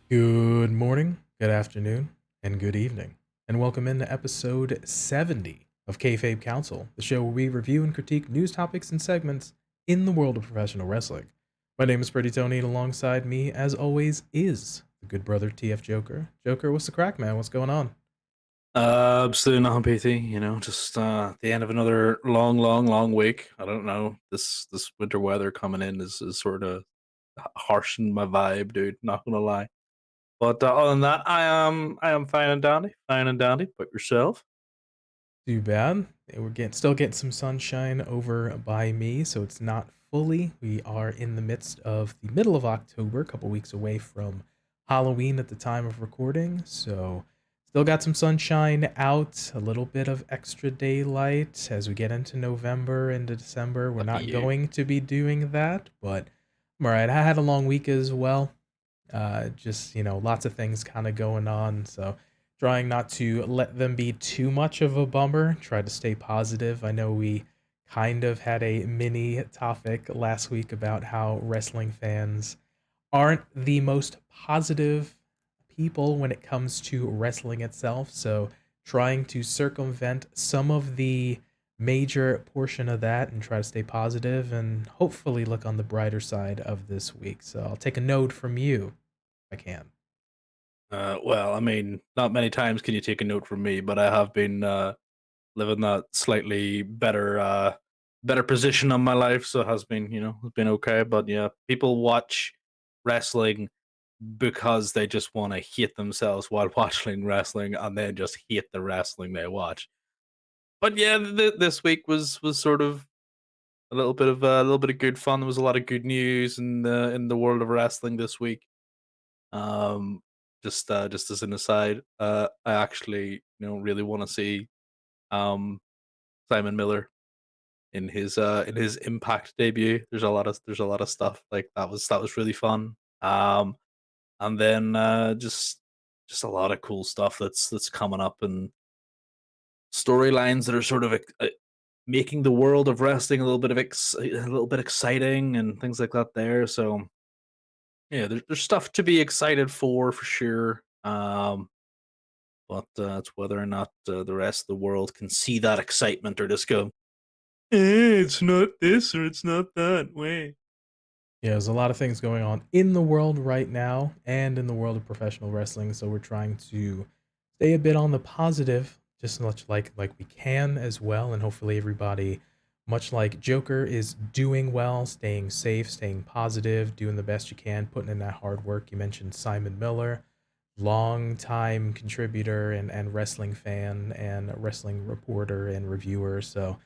Good morning, good afternoon, and good evening, and welcome into episode 70 of Kayfabe Kouncil, the show where we review and critique news topics and segments in the world of professional wrestling. My name is Pretty Tony, and alongside me, as always, is the good brother TF Joker. Joker, what's the crack, man? What's going on? Absolutely nothing, PT. Just the end of another long week. I don't know. This winter weather coming in is sort of harshing my vibe, dude. Not gonna lie. But other than that, I am fine and dandy, fine and dandy. But yourself? Too bad. Still getting some sunshine over by me, so it's not fully. We are in the midst of the middle of October, a couple weeks away from Halloween at the time of recording. So still got some sunshine out, a little bit of extra daylight as we get into November, into December. We're Lucky not you. going to be doing that, but I'm all right. I had a long week as well. Just, lots of things kind of going on. So trying not to let them be too much of a bummer. Try to stay positive. I know we kind of had a mini topic last week about how wrestling fans aren't the most positive people when it comes to wrestling itself. So trying to circumvent some of the major portion of that and try to stay positive and hopefully look on the brighter side of this week. So I'll take a note from you if I can. Well, I mean, not many times can you take a note from me, but I have been living that slightly better position on my life, so it has been, it's been okay. But yeah, people watch wrestling because they just want to hate themselves while watching wrestling, and then just hate the wrestling they watch. But yeah, this week was sort of a little bit of good fun. There was a lot of good news in the world of wrestling this week. Um, just as an aside, I actually really want to see um Simon Miller in his Impact debut. There's a lot of stuff like that was really fun. And then just a lot of cool stuff that's coming up, and storylines that are sort of making the world of wrestling a little bit exciting and things like that there. So yeah, there's stuff to be excited for sure. But it's whether or not the rest of the world can see that excitement or just go, it's not this or it's not that way. Yeah, there's a lot of things going on in the world right now and in the world of professional wrestling. So we're trying to stay a bit on the positive, just much like we can as well. And hopefully everybody, much like Joker, is doing well, staying safe, staying positive, doing the best you can, putting in that hard work. You mentioned Simon Miller, long time contributor and wrestling fan and wrestling reporter and reviewer. So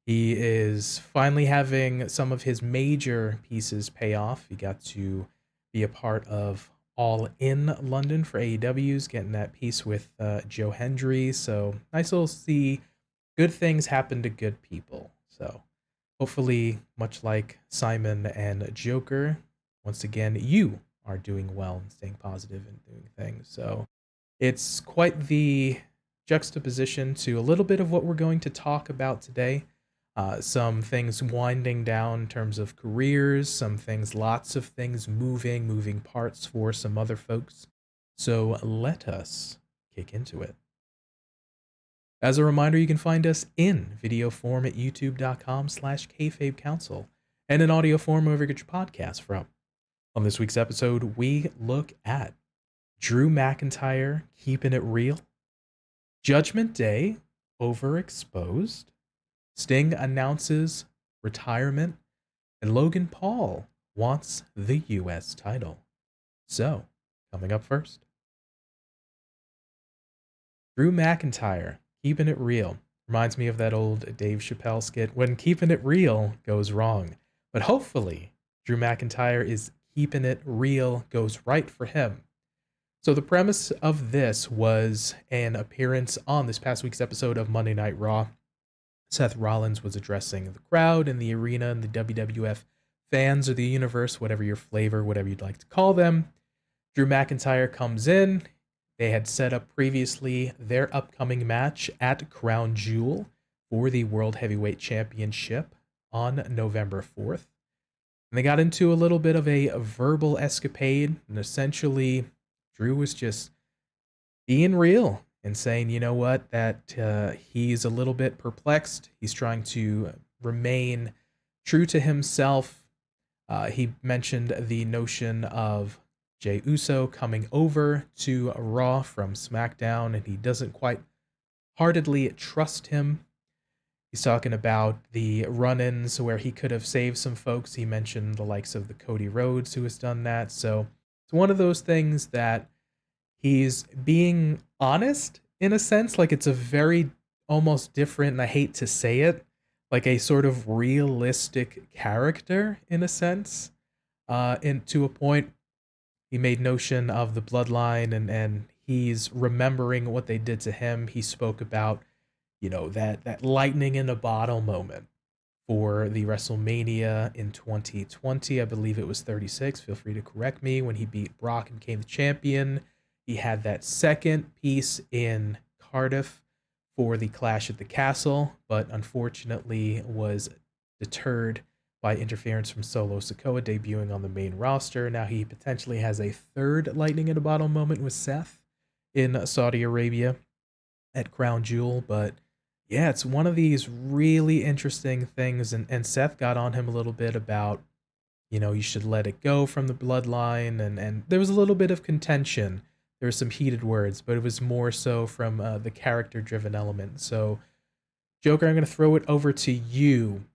he is finally having some of his major pieces pay off. He got to be a part of All In London for AEW's, getting that piece with Joe Hendry. So nice little see good things happen to good people. So hopefully, much like Simon and Joker, once again, you are doing well and staying positive and doing things. So it's quite the juxtaposition to a little bit of what we're going to talk about today. Some things winding down in terms of careers, some things, lots of things moving parts for some other folks. So let us kick into it. As a reminder, you can find us in video form at youtube.com/kayfabe kouncil and in audio form wherever you get your podcasts from. On this week's episode, we look at Drew McIntyre keeping it real, Judgment Day overexposed, Sting announces retirement, and Logan Paul wants the US title. So, coming up first, Drew McIntyre, keeping it real. Reminds me of that old Dave Chappelle skit, when keeping it real goes wrong. But hopefully, Drew McIntyre is keeping it real goes right for him. So the premise of this was an appearance on this past week's episode of Monday Night Raw. Seth Rollins was addressing the crowd in the arena and the WWF fans or the universe, whatever your flavor, whatever you'd like to call them. Drew McIntyre comes in. They had set up previously their upcoming match at Crown Jewel for the World Heavyweight Championship on November 4th. And they got into a little bit of a verbal escapade, and essentially, Drew was just being real and saying, you know what, that he's a little bit perplexed. He's trying to remain true to himself. He mentioned the notion of Jey Uso coming over to Raw from SmackDown, and he doesn't quite heartedly trust him. He's talking about the run ins where he could have saved some folks. He mentioned the likes of the Cody Rhodes who has done that. So it's one of those things that he's being honest in a sense. Like it's a very almost different, and I hate to say it, like a sort of realistic character in a sense. And to a point, he made notion of the bloodline, and he's remembering what they did to him. He spoke about, that lightning in a bottle moment for the WrestleMania in 2020. I believe it was 36. Feel free to correct me. When he beat Brock and became the champion, he had that second piece in Cardiff for the Clash at the Castle, but unfortunately was deterred by interference from Solo Sikoa debuting on the main roster. Now he potentially has a third lightning in a bottle moment with Seth in Saudi Arabia at Crown Jewel, but yeah, it's one of these really interesting things, and Seth got on him a little bit about, you should let it go from the bloodline, and there was a little bit of contention. There were some heated words, but it was more so from the character-driven element. So, Joker, I'm going to throw it over to you.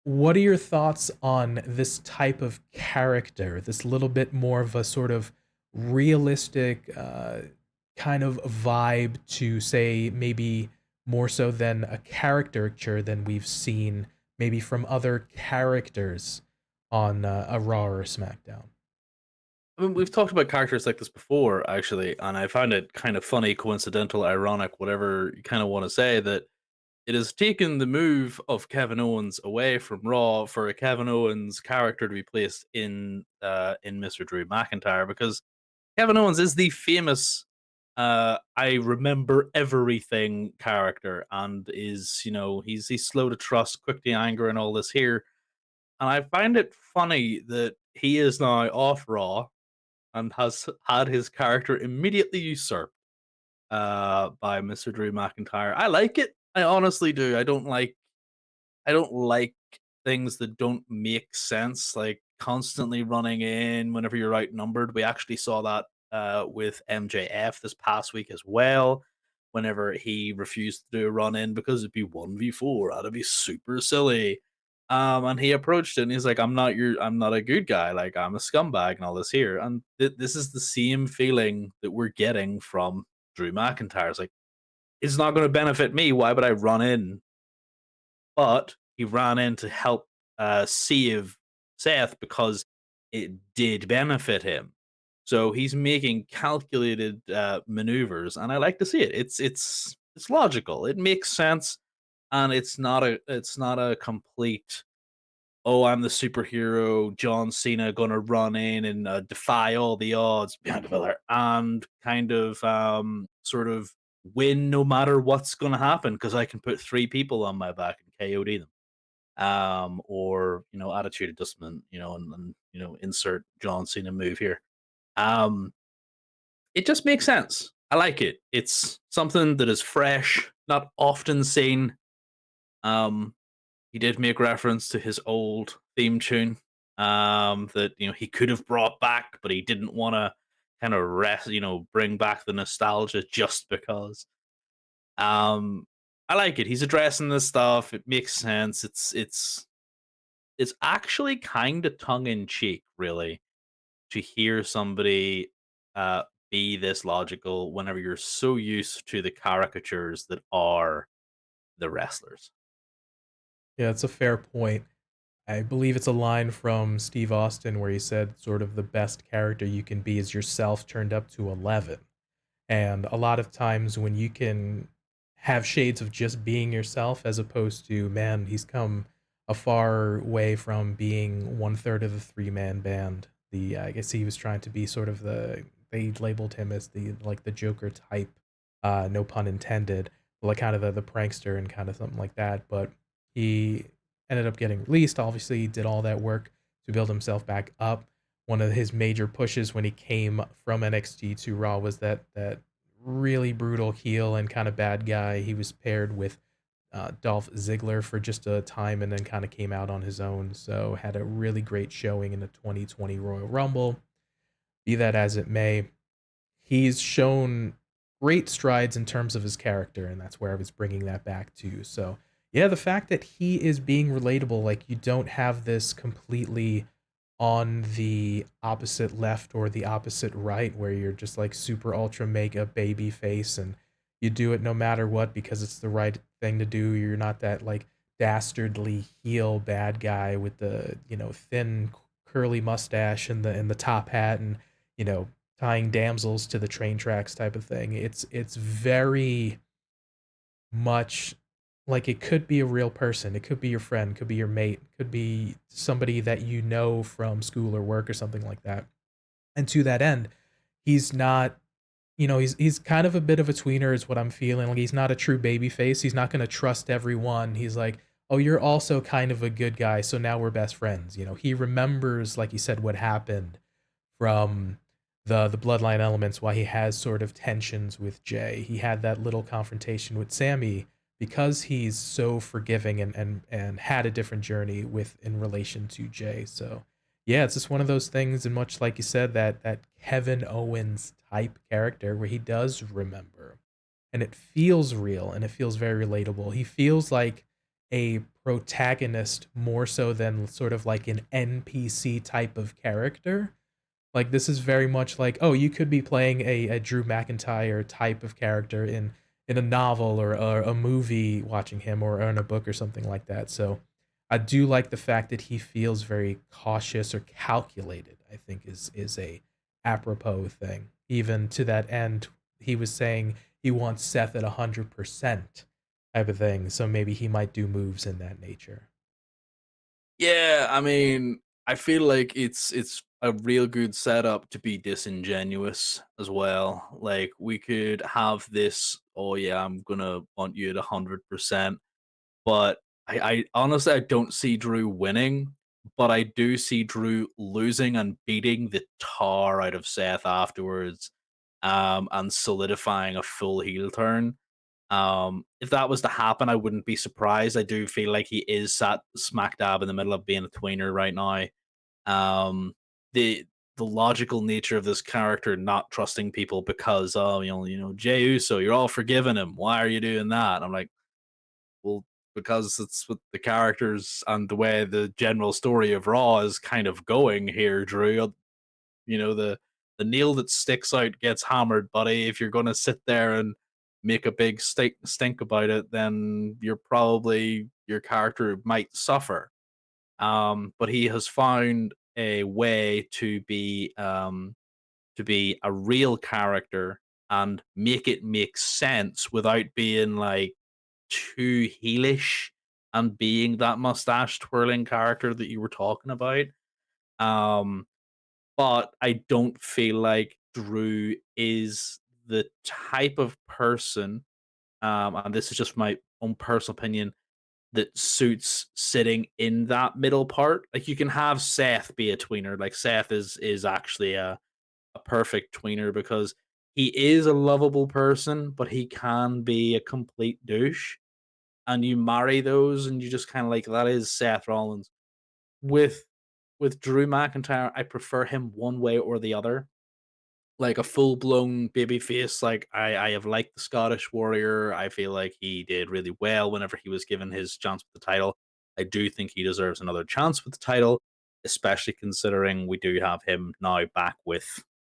What are your thoughts on this type of character? This little bit more of a sort of realistic kind of vibe to say maybe more so than a caricature than we've seen maybe from other characters on a Raw or a SmackDown. I mean, we've talked about characters like this before, actually, and I find it kind of funny, coincidental, ironic, whatever you kind of want to say, that it has taken the move of Kevin Owens away from Raw for a Kevin Owens character to be placed in Mr. Drew McIntyre, because Kevin Owens is the famous I remember everything character, and is, he's slow to trust, quick to anger, and all this here. And I find it funny that he is now off Raw and has had his character immediately usurped by Mr. Drew McIntyre. I like it. I honestly do. I don't like things that don't make sense, like constantly running in whenever you're outnumbered. We actually saw that with MJF this past week as well. Whenever he refused to do a run in because it'd be 1v4, that'd be super silly. And he approached it and he's like, I'm not a good guy. Like, I'm a scumbag and all this here. And this is the same feeling that we're getting from Drew McIntyre. It's like, it's not going to benefit me. Why would I run in? But he ran in to help save Seth because it did benefit him. So he's making calculated maneuvers, and I like to see it. It's logical. It makes sense, and it's not a complete. Oh, I'm the superhero, John Cena, gonna run in and defy all the odds behind the pillar, and kind of sort of win no matter what's gonna happen because I can put three people on my back and KOD them. Or attitude adjustment, and insert John Cena move here. Um, it just makes sense. I like it. It's something that is fresh, not often seen. Um, he did make reference to his old theme tune, that he could have brought back, but he didn't want to kind of bring back the nostalgia just because. Um, I like it. He's addressing this stuff. It makes sense. It's actually kind of tongue in cheek, really, to hear somebody be this logical whenever you're so used to the caricatures that are the wrestlers. Yeah, it's a fair point. I believe it's a line from Steve Austin where he said sort of the best character you can be is yourself turned up to 11. And a lot of times when you can have shades of just being yourself as opposed to, man, he's come a far way from being one third of the three-man band. I guess he was trying to be sort of they labeled him as the Joker type, no pun intended, like kind of the prankster and kind of something like that. But he ended up getting released. Obviously, he did all that work to build himself back up. One of his major pushes when he came from NXT to Raw was that really brutal heel and kind of bad guy. He was paired with Dolph Ziggler for just a time and then kind of came out on his own. So had a really great showing in the 2020 Royal Rumble. Be that as it may, he's shown great strides in terms of his character, and that's where I was bringing that back to. So, yeah, the fact that he is being relatable, like you don't have this completely on the opposite left or the opposite right where you're just like super ultra mega baby face and you do it no matter what because it's the right thing to do. You're not that like dastardly heel bad guy with the, thin curly mustache and the top hat and, you know, tying damsels to the train tracks type of thing. It's very much like it could be a real person. It could be your friend, could be your mate, could be somebody that you know from school or work or something like that. And to that end, he's not, he's kind of a bit of a tweener is what I'm feeling. Like he's not a true baby face. He's not going to trust everyone. He's like, "Oh, you're also kind of a good guy, so now we're best friends." He remembers like you said what happened from the bloodline elements, why he has sort of tensions with Jey. He had that little confrontation with Sami because he's so forgiving and had a different journey with in relation to Jey. So yeah, it's just one of those things, and much like you said, that Kevin Owens type character where he does remember. And it feels real and it feels very relatable. He feels like a protagonist more so than sort of like an NPC type of character. Like this is very much like, oh, you could be playing a Drew McIntyre type of character in a novel or a movie watching him or in a book or something like that. So I do like the fact that he feels very cautious or calculated, I think is a apropos thing. Even to that end, he was saying he wants Seth at 100% type of thing. So maybe he might do moves in that nature. Yeah, I mean, I feel like it's a real good setup to be disingenuous as well. Like we could have this, oh yeah, I'm gonna want you at 100%. But I honestly I don't see Drew winning, but I do see Drew losing and beating the tar out of Seth afterwards, and solidifying a full heel turn. If that was to happen, I wouldn't be surprised. I do feel like he is sat smack dab in the middle of being a tweener right now. Um, the the logical nature of this character not trusting people because oh Jey Uso, you're all forgiving him. Why are you doing that? I'm like, well, because it's what the characters and the way the general story of Raw is kind of going here, Drew. The nail that sticks out gets hammered, buddy. If you're going to sit there and make a big stink about it, then your character might suffer. But he has found a way to be a real character and make it make sense without being like too heelish and being that mustache twirling character that you were talking about. Um, but I don't feel like Drew is the type of person, and this is just my own personal opinion, that suits sitting in that middle part. Like you can have Seth be a tweener. Like Seth is actually a perfect tweener because he is a lovable person, but he can be a complete douche, and you marry those and you just kind of like that is Seth Rollins. With Drew McIntyre, I prefer him one way or the other. Like a full blown baby face. Like I have liked the Scottish Warrior. I feel like he did really well whenever he was given his chance with the title. I do think he deserves another chance with the title, especially considering we do have him now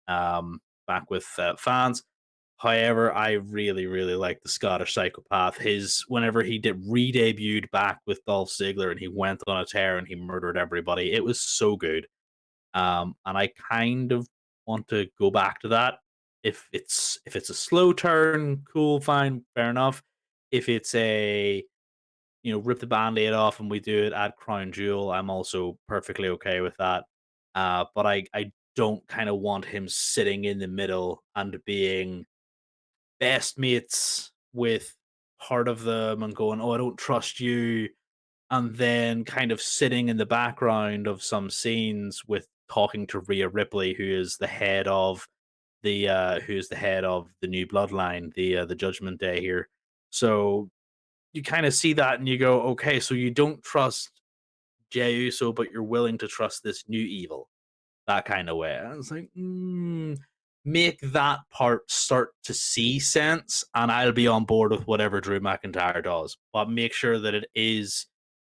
um back with fans. However, I really, really like the Scottish Psychopath. His whenever he did re-debuted back with Dolph Ziggler and he went on a tear and he murdered everybody, it was so good. And I kind of want to go back to that. If it's a slow turn, cool, fine, fair enough. If it's a rip the band-aid off and we do it at Crown Jewel, I'm also perfectly okay with that. But I don't kind of want him sitting in the middle and being best mates with part of them and going, "Oh, I don't trust you." and then kind of sitting in the background of some scenes with talking to Rhea Ripley, who is the head of the new bloodline, the Judgment Day here. So you kind of see that and you go, okay, so you don't trust Jey Uso, but you're willing to trust this new evil, that kind of way. And it's like, make that part start to see sense, and I'll be on board with whatever Drew McIntyre does. But make sure that it is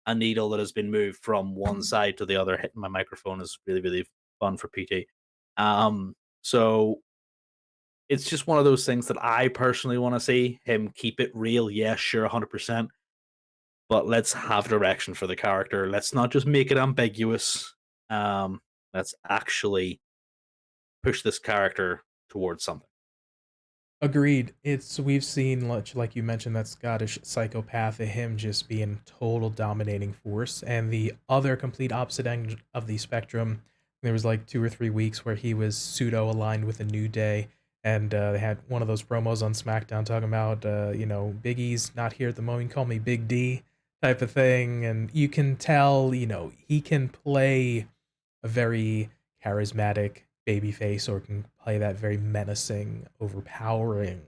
a needle that has been moved from one side to the other. Hitting my microphone is really, really fun for PT. So it's just one of those things that I personally want to see him keep it real. Yeah, sure, 100%. But let's have direction for the character. Let's not just make it ambiguous. Let's actually push this character towards something. Agreed. It's we've seen much like you mentioned that Scottish psychopath, him just being total dominating force, and the other complete opposite end of the spectrum. There was like 2 or 3 weeks where he was pseudo aligned with a New Day, and they had one of those promos on SmackDown talking about Big E's not here at the moment. Call me Big D type of thing, and you can tell he can play a very charismatic babyface or can play that very menacing, overpowering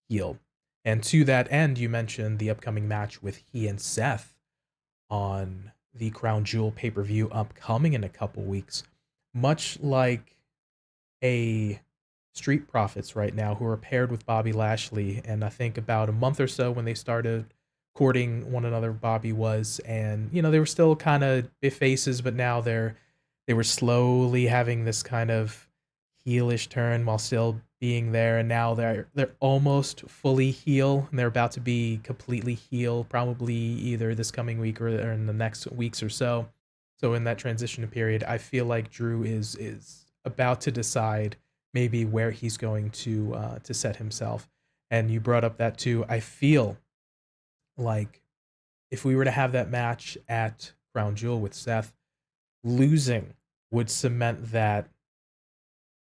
heel. And to that end, you mentioned the upcoming match with he and Seth on the Crown Jewel pay per view upcoming in a couple weeks. Much like a Street Profits right now, who are paired with Bobby Lashley. And I think about a month or so when they started courting one another, Bobby was, and they were still kind of faces, but now they were slowly having this kind of heelish turn while still being there, and now they're almost fully heel, and they're about to be completely heel, probably either this coming week or in the next weeks or so. So in that transition period, I feel like Drew is about to decide maybe where he's going to set himself. And you brought up that too. I feel like if we were to have that match at Crown Jewel with Seth, losing would cement that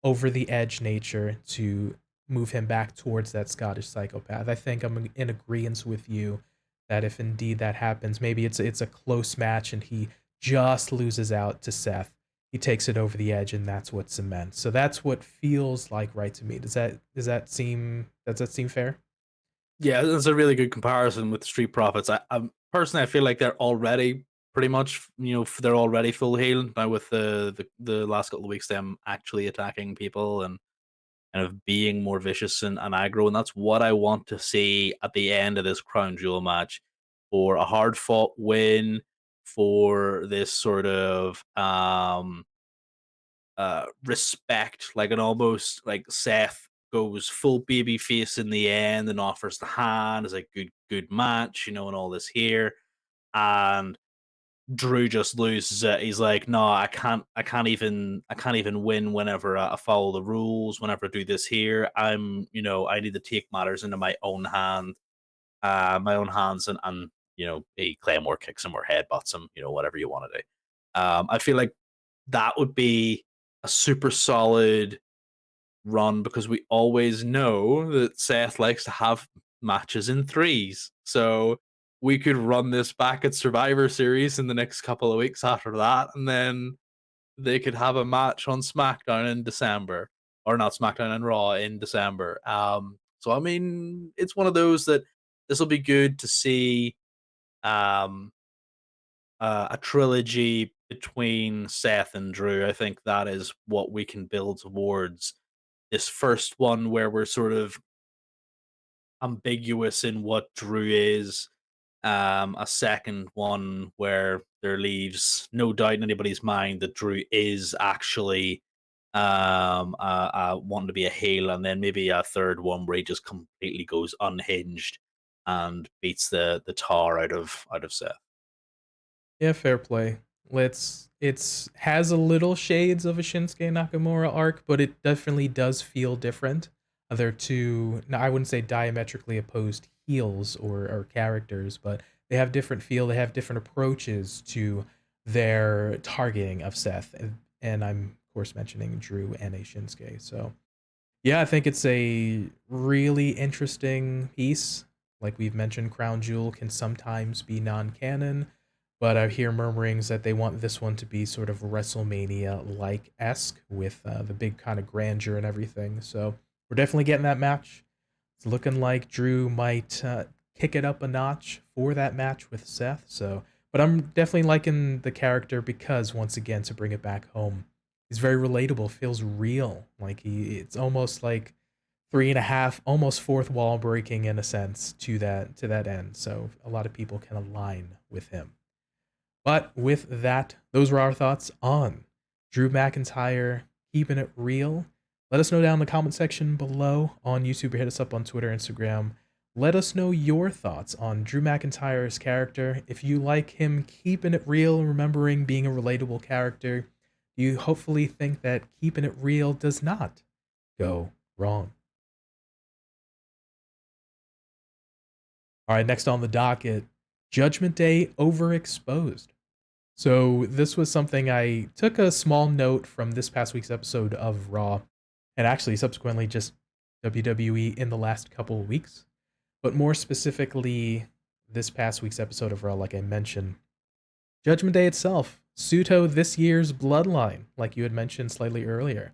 over the edge nature to move him back towards that Scottish psychopath. I think I'm in agreement with you that if indeed that happens, maybe it's a close match and he just loses out to Seth. He takes it over the edge, and that's what cements. So that's what feels like right to me. Does that seem fair? Yeah, that's a really good comparison with the Street Profits. I feel like they're already pretty much, they're already full heel now with the last couple of weeks them actually attacking people and kind of being more vicious and aggro, and that's what I want to see at the end of this Crown Jewel match, for a hard fought win, for this sort of respect, like an almost like Seth goes full baby face in the end and offers the hand as a good match, and all this here. And Drew just loses it. He's like, no, I can't even win whenever I follow the rules, whenever I do this here. I need to take matters into my own hands, and a Claymore kicks him or headbutts him, whatever you want to do. I feel like that would be a super solid run, because we always know that Seth likes to have matches in threes. So we could run this back at Survivor Series in the next couple of weeks after that, and then they could have a match on SmackDown in December, or not SmackDown and Raw in December. So I mean, it's one of those that this will be good to see. Um, a trilogy between Seth and Drew. I think that is what we can build towards. This first one where we're sort of ambiguous in what Drew is. A second one where there leaves no doubt in anybody's mind that Drew is actually wanting to be a heel, and then maybe a third one where he just completely goes unhinged and beats the tar out of Seth. Yeah, fair play. It's has a little shades of a Shinsuke Nakamura arc, but it definitely does feel different. They're two, now I wouldn't say diametrically opposed heels or characters, but they have different feel, they have different approaches to their targeting of Seth. And I'm of course mentioning Drew and a Shinsuke. So yeah, I think it's a really interesting piece. Like we've mentioned, Crown Jewel can sometimes be non-canon, but I hear murmurings that they want this one to be sort of WrestleMania-like esque with the big kind of grandeur and everything. So we're definitely getting that match. It's looking like Drew might kick it up a notch for that match with Seth. So, but I'm definitely liking the character because, once again, to bring it back home, he's very relatable. Feels real. Like it's almost like three and a half, almost fourth wall breaking in a sense to that end. So a lot of people can align with him. But with that, those were our thoughts on Drew McIntyre keeping it real. Let us know down in the comment section below on YouTube or hit us up on Twitter, Instagram. Let us know your thoughts on Drew McIntyre's character. If you like him keeping it real, remembering being a relatable character, you hopefully think that keeping it real does not go wrong. All right, next on the docket, Judgment Day Overexposed. So this was something I took a small note from this past week's episode of Raw, and actually subsequently just WWE in the last couple of weeks. But more specifically, this past week's episode of Raw, like I mentioned, Judgment Day itself, Suto this year's Bloodline, like you had mentioned slightly earlier,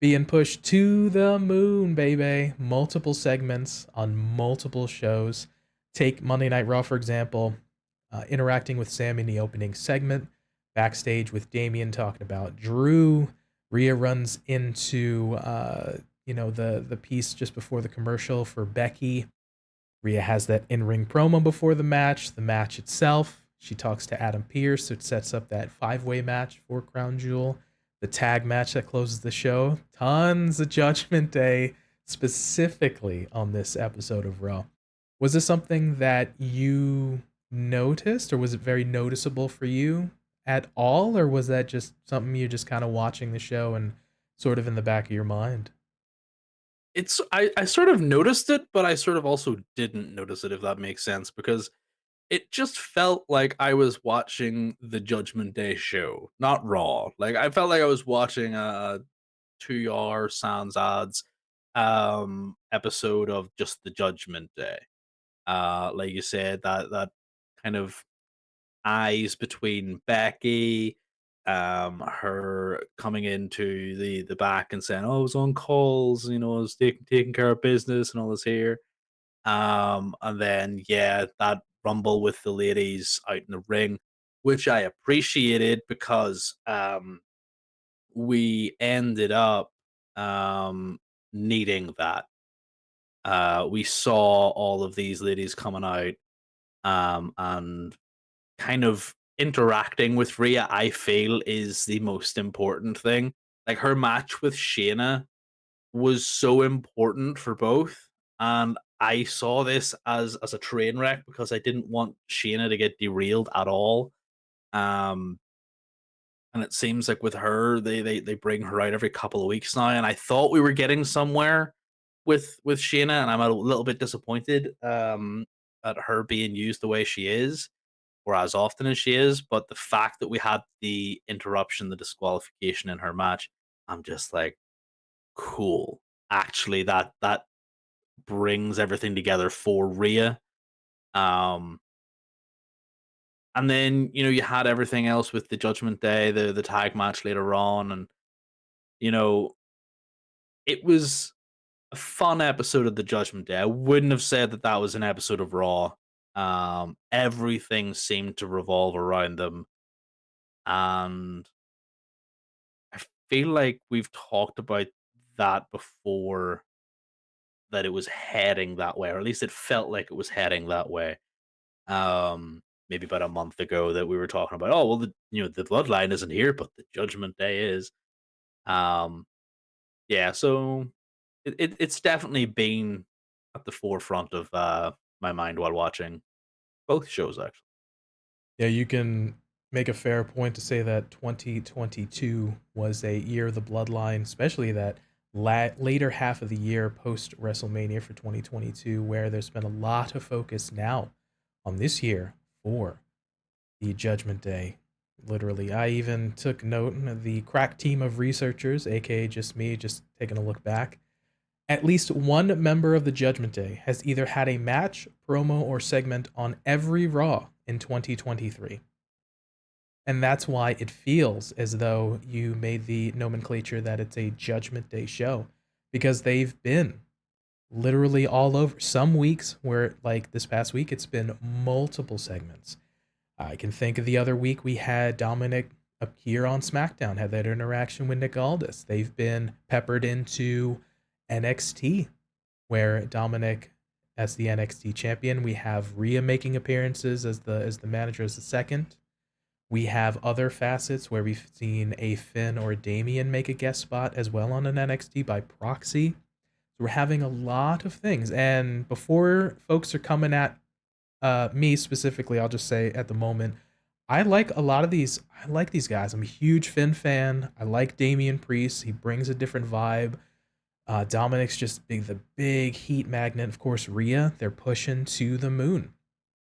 being pushed to the moon, baby. Multiple segments on multiple shows. Take Monday Night Raw, for example, interacting with Sam in the opening segment, backstage with Damian talking about Drew. Rhea runs into the piece just before the commercial for Becky. Rhea has that in-ring promo before the match itself. She talks to Adam Pearce, so it sets up that five-way match for Crown Jewel. The tag match that closes the show. Tons of Judgment Day specifically on this episode of Raw. Was this something that you noticed, or was it very noticeable for you at all, or was that just something you're just kind of watching the show and sort of in the back of your mind? I sort of noticed it, but I sort of also didn't notice it, if that makes sense, because it just felt like I was watching the Judgment Day show, not Raw. Like I felt like I was watching a 2 hour Sans ads episode of just the Judgment Day. Like you said, that kind of eyes between Becky, her coming into the back and saying, "Oh, I was on calls, I was taking care of business and all this here." And then yeah, that rumble with the ladies out in the ring, which I appreciated because we ended up needing that. We saw all of these ladies coming out and kind of interacting with Rhea, I feel, is the most important thing. Like her match with Shayna was so important for both, and I saw this as a train wreck because I didn't want Shayna to get derailed at all. Um, and it seems like with her, they bring her out every couple of weeks now, and I thought we were getting somewhere with Shayna, and I'm a little bit disappointed at her being used the way she is or as often as she is. But the fact that we had the interruption, the disqualification in her match, I'm just like, cool. Actually, that brings everything together for Rhea. Um, and then you had everything else with the Judgment Day, the tag match later on, and you know it was a fun episode of the Judgment Day. I wouldn't have said that that was an episode of Raw. Everything seemed to revolve around them, and I feel like we've talked about that before, that it was heading that way, or at least it felt like it was heading that way. Maybe about a month ago that we were talking about, oh well, the bloodline isn't here, but the Judgment Day is. Um, yeah, so it's definitely been at the forefront of my mind while watching both shows, actually. Yeah, you can make a fair point to say that 2022 was a year of the bloodline, especially that later half of the year post WrestleMania for 2022, where there's been a lot of focus now on this year for the Judgment Day. Literally, I even took note of the crack team of researchers, aka just me, just taking a look back. At least one member of the Judgment Day has either had a match, promo, or segment on every Raw in 2023. And that's why it feels as though you made the nomenclature that it's a Judgment Day show, because they've been literally all over. Some weeks where, like this past week, it's been multiple segments. I can think of the other week we had Dominik appear on SmackDown, had that interaction with Nick Aldis. They've been peppered into NXT, where Dominik as the NXT champion. We have Rhea making appearances as the manager as the second. We have other facets where we've seen a Finn or a Damian make a guest spot as well on an NXT by proxy. So we're having a lot of things. And before folks are coming at me specifically, I'll just say at the moment, I like a lot of these. I like these guys. I'm a huge Finn fan. I like Damian Priest. He brings a different vibe. Dominic's just the big heat magnet. Of course, Rhea, they're pushing to the moon.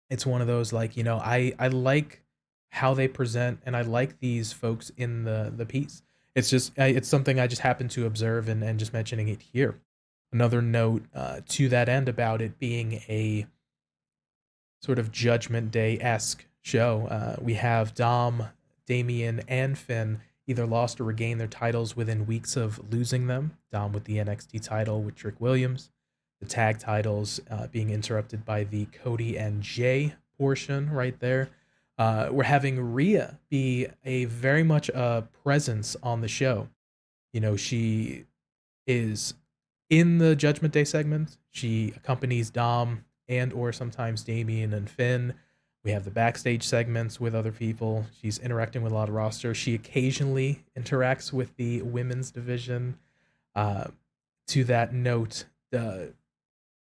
It's one of those, like, I like how they present, and I like these folks in the piece. It's just it's something I just happen to observe, and just mentioning it here. Another note to that end about it being a sort of Judgment Day esque show. We have Dom, Damian, and Finn either lost or regained their titles within weeks of losing them. Dom with the NXT title with Trick Williams, the tag titles being interrupted by the Cody and Jey portion right there. We're having Rhea be a very much a presence on the show. She is in the Judgment Day segment. She accompanies Dom and or sometimes Damian and Finn. We have the backstage segments with other people. She's interacting with a lot of roster. She occasionally interacts with the women's division. To that note,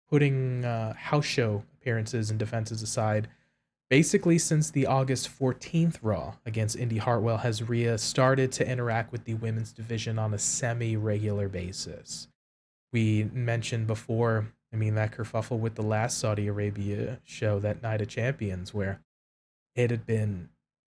putting house show appearances and defenses aside, basically since the August 14th Raw against Indy Hartwell has Rhea started to interact with the women's division on a semi-regular basis. We mentioned before, that kerfuffle with the last Saudi Arabia show, that Night of Champions, where it had been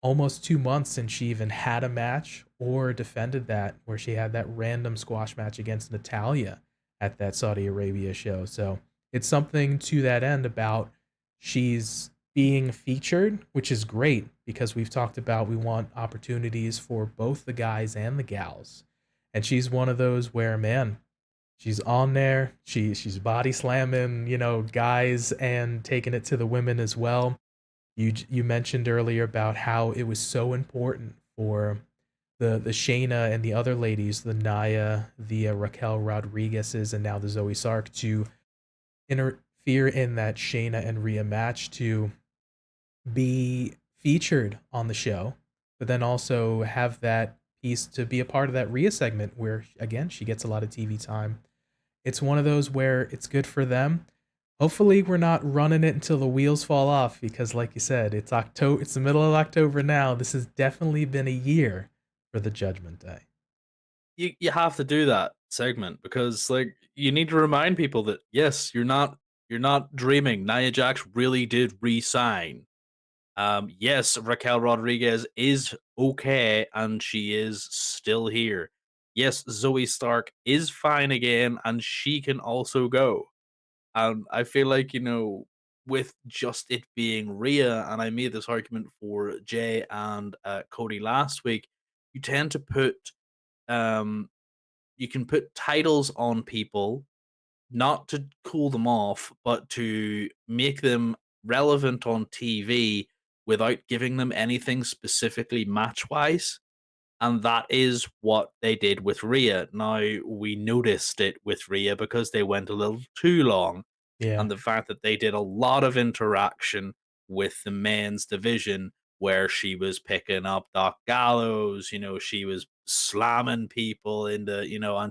almost 2 months since she even had a match or defended that, where she had that random squash match against Natalia at that Saudi Arabia show. So it's something to that end about she's being featured, which is great because we've talked about we want opportunities for both the guys and the gals. And she's one of those where, man, she's on there. She's body slamming, guys and taking it to the women as well. You mentioned earlier about how it was so important for the Shayna and the other ladies, the Naya, the Raquel Rodriguez's, and now the Zoe Sark, to interfere in that Shayna and Rhea match to be featured on the show, but then also have that piece to be a part of that Rhea segment where, again, she gets a lot of TV time. It's one of those where it's good for them. Hopefully, we're not running it until the wheels fall off because, like you said, it's October. It's the middle of October now. This has definitely been a year for the Judgment Day. You have to do that segment because like you need to remind people that yes, you're not dreaming. Nia Jax really did resign. Yes, Raquel Rodriguez is okay and she is still here. Yes, Zoe Stark is fine again and she can also go. And I feel like, with just it being Rhea, and I made this argument for Jay and Cody last week, you tend to put um you can put titles on people not to cool them off, but to make them relevant on TV without giving them anything specifically match wise. And that is what they did with Rhea. Now, we noticed it with Rhea because they went a little too long. Yeah. And the fact that they did a lot of interaction with the men's division where she was picking up Doc Gallows, she was slamming people and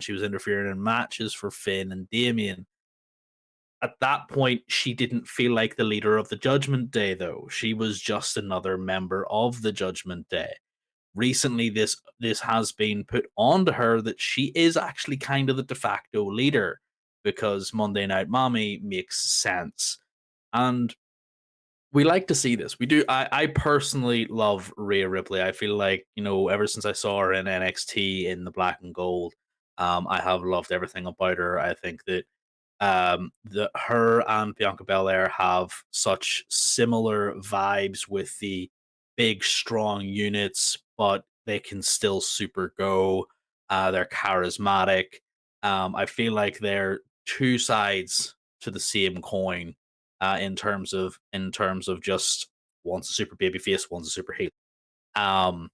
she was interfering in matches for Finn and Damien. At that point, she didn't feel like the leader of the Judgment Day, though. She was just another member of the Judgment Day. Recently, this has been put onto her that she is actually kind of the de facto leader because Monday Night Mommy makes sense. And we like to see this. We do. I personally love Rhea Ripley. I feel like, ever since I saw her in NXT in the black and gold, I have loved everything about her. I think that her and Bianca Belair have such similar vibes with the big, strong units, but they can still super go. They're charismatic. I feel like they're two sides to the same coin in terms of just one's a super baby face, one's a super heel. Um,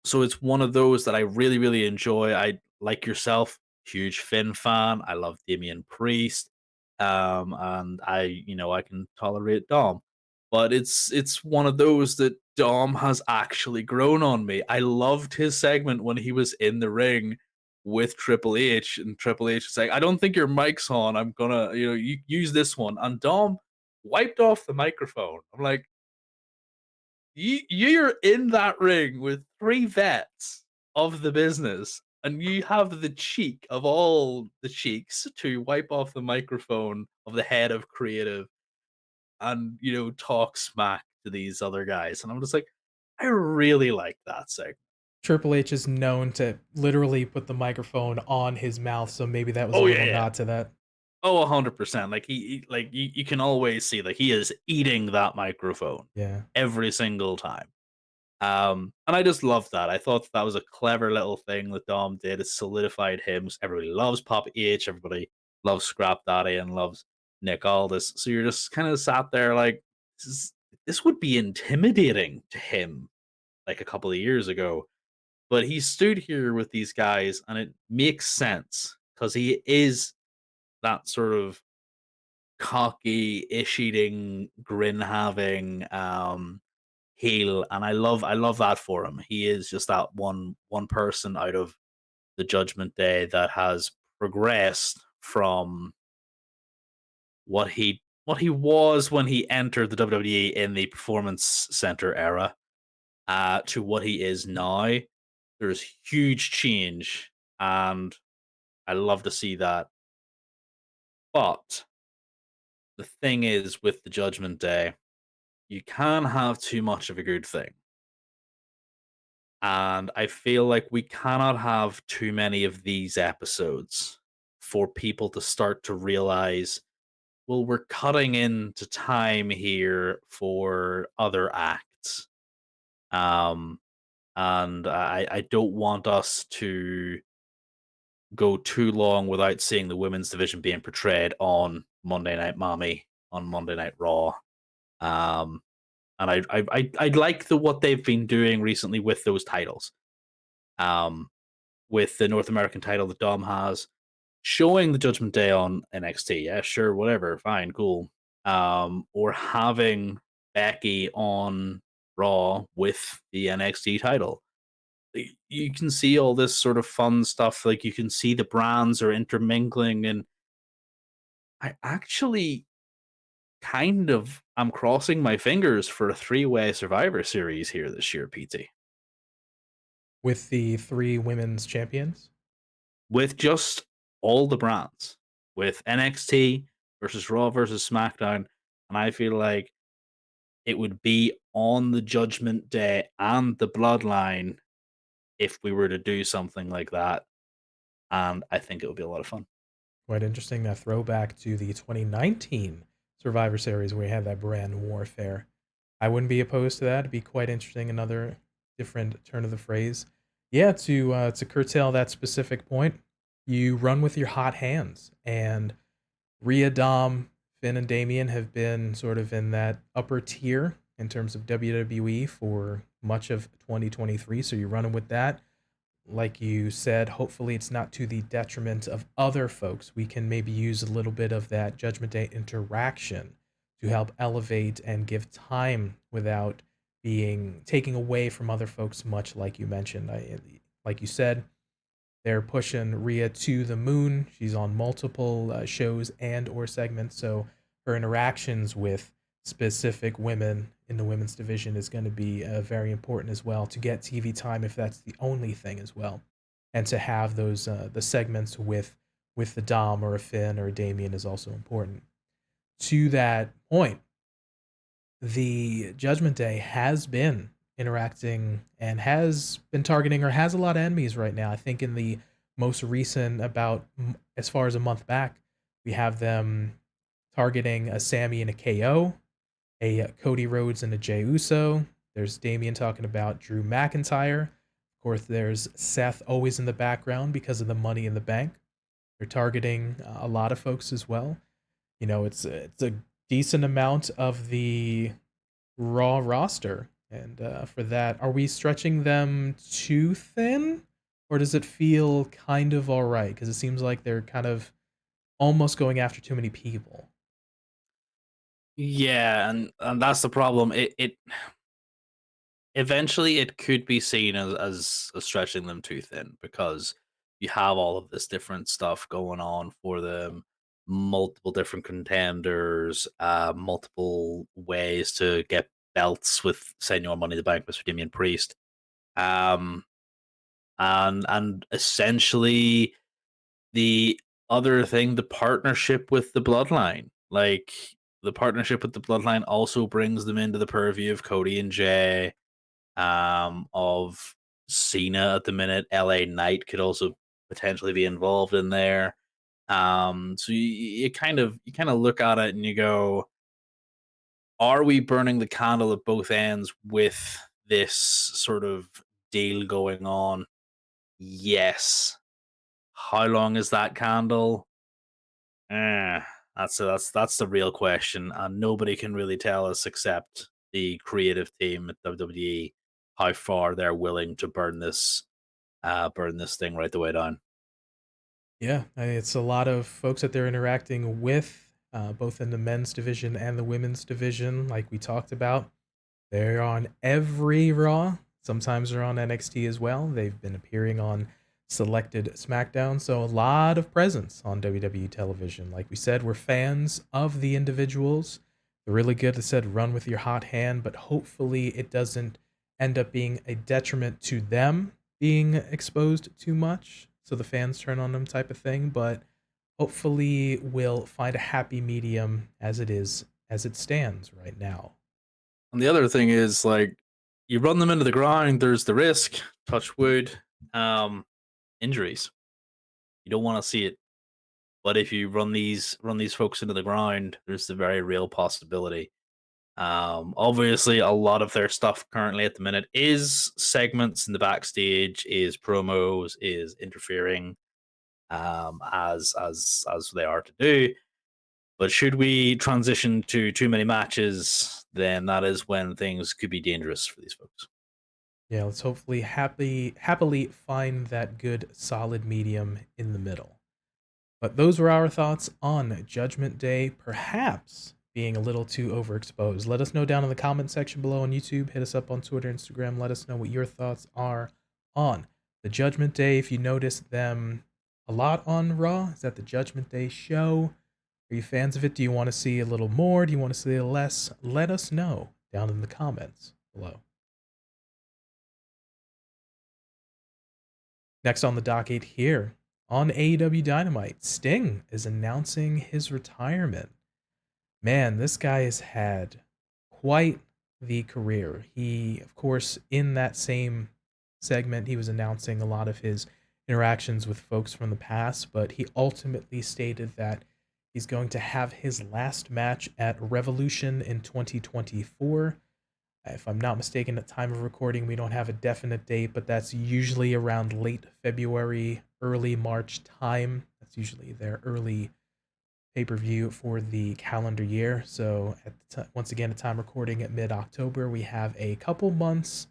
so it's one of those that I really, really enjoy. I like yourself, huge Finn fan. I love Damian Priest. And I can tolerate Dom. But it's one of those that Dom has actually grown on me. I loved his segment when he was in the ring with Triple H, and Triple H is like, I don't think your mic's on. I'm gonna, you use this one. And Dom wiped off the microphone. I'm like, you're in that ring with three vets of the business, and you have the cheek of all the cheeks to wipe off the microphone of the head of creative and talk smack to these other guys. And I'm just like, I really like that segment. Triple H is known to literally put the microphone on his mouth, so maybe that was a Oh yeah, little yeah. nod to that. Oh, 100%. Like like you can always see like he is eating that microphone Yeah. every single time. And I just love that. I thought that was a clever little thing that Dom did. It solidified him. Everybody loves Pop H. Everybody loves Scrap Daddy and loves Nick Aldis. So you're just kind of sat there like, this would be intimidating to him like a couple of years ago. But he stood here with these guys, and it makes sense because he is that sort of cocky, ish-eating, grin-having heel, and I love that for him. He is just that one person out of the Judgment Day that has progressed from what he was when he entered the WWE in the Performance Center era to what he is now. There's huge change, and I love to see that. But the thing is, with the Judgment Day, you can have too much of a good thing. And I feel like we cannot have too many of these episodes for people to start to realize, well, we're cutting into time here for other acts. Um, and I don't want us to go too long without seeing the women's division being portrayed on Monday Night Mommy, on Monday Night Raw. Um, and I like what they've been doing recently with those titles. Um, with the North American title that Dom has, showing the Judgment Day on NXT. Yeah, sure, whatever, fine, cool. Or having Becky on Raw with the NXT title. You can see all this sort of fun stuff. Like you can see the brands are intermingling, and I actually kind of am crossing my fingers for a three-way Survivor Series here this year, PT. With the 3 women's champions? With just all the brands, with NXT versus Raw versus SmackDown, and I feel like it would be on the Judgment Day and the Bloodline if we were to do something like that, and I think it would be a lot of fun. Quite interesting, that throwback to the 2019 Survivor Series where we had that brand warfare. I wouldn't be opposed to that. It'd be quite interesting, another different turn of the phrase. Yeah, to curtail that specific point, you run with your hot hands, and Rhea, Dom, Finn, and Damien have been sort of in that upper tier in terms of WWE for much of 2023, so you're running with that. Like you said, hopefully it's not to the detriment of other folks. We can maybe use a little bit of that Judgment Day interaction to help elevate and give time without being taking away from other folks, much like you mentioned. Like you said, they're pushing Rhea to the moon. She's on multiple shows and or segments, so her interactions with specific women in the women's division is going to be very important as well to get TV time if that's the only thing as well, and to have those the segments with the Dom or a Finn or a Damien is also important. To that point, the Judgment Day has been interacting and has been targeting or has a lot of enemies right now. I think in the most recent, about as far as a month back, we have them targeting a Sami and a KO, a Cody Rhodes and a Jey Uso. There's Damien talking about Drew McIntyre. Of course, there's Seth always in the background because of the Money in the Bank. They're targeting a lot of folks as well. It's a decent amount of the Raw roster, and for that, are we stretching them too thin, or does it feel kind of all right? Because it seems like they're kind of almost going after too many people. Yeah, and that's the problem. It eventually it could be seen as stretching them too thin because you have all of this different stuff going on for them, multiple different contenders, multiple ways to get belts with Senior Money in the Bank, Mr. Damian Priest, um, and essentially the other thing, the partnership with the Bloodline, like the partnership with the Bloodline also brings them into the purview of Cody and Jey, of Cena at the minute. LA Knight could also potentially be involved in there. So you kind of look at it and you go, are we burning the candle at both ends with this sort of deal going on? Yes. How long is that candle? Eh, that's the real question, and nobody can really tell us except the creative team at WWE how far they're willing to burn this thing right the way down. Yeah, it's a lot of folks that they're interacting with, both in the men's division and the women's division, like we talked about. They're on every Raw. Sometimes they're on NXT as well. They've been appearing on selected SmackDown, so a lot of presence on WWE television. Like we said, we're fans of the individuals. They're really good. They said run with your hot hand, but hopefully it doesn't end up being a detriment to them being exposed too much, so the fans turn on them type of thing. But hopefully we'll find a happy medium as it stands right now. And the other thing is, like, you run them into the ground, there's the risk, touch wood, um, injuries. You don't want to see it. But if you run these folks into the ground, there's the very real possibility. Obviously, a lot of their stuff currently at the minute is segments in the backstage, is promos, is interfering, as they are to do. But should we transition to too many matches, then that is when things could be dangerous for these folks. Yeah, let's hopefully happily find that good solid medium in the middle. But those were our thoughts on Judgment Day, perhaps being a little too overexposed. Let us know down in the comment section below on YouTube. Hit us up on Twitter, Instagram. Let us know what your thoughts are on the Judgment Day. If you notice them a lot on Raw, is that the Judgment Day show? Are you fans of it? Do you want to see a little more? Do you want to see less? Let us know down in the comments below. Next on the docket here on AEW Dynamite, Sting is announcing his retirement. Man, this guy has had quite the career. He, of course, in that same segment, he was announcing a lot of his interactions with folks from the past, but he ultimately stated that he's going to have his last match at Revolution in 2024. If I'm not mistaken, at time of recording, we don't have a definite date, but that's usually around late February, early March time. That's usually their early pay-per-view for the calendar year. So once again, at time recording at mid-October, we have a couple months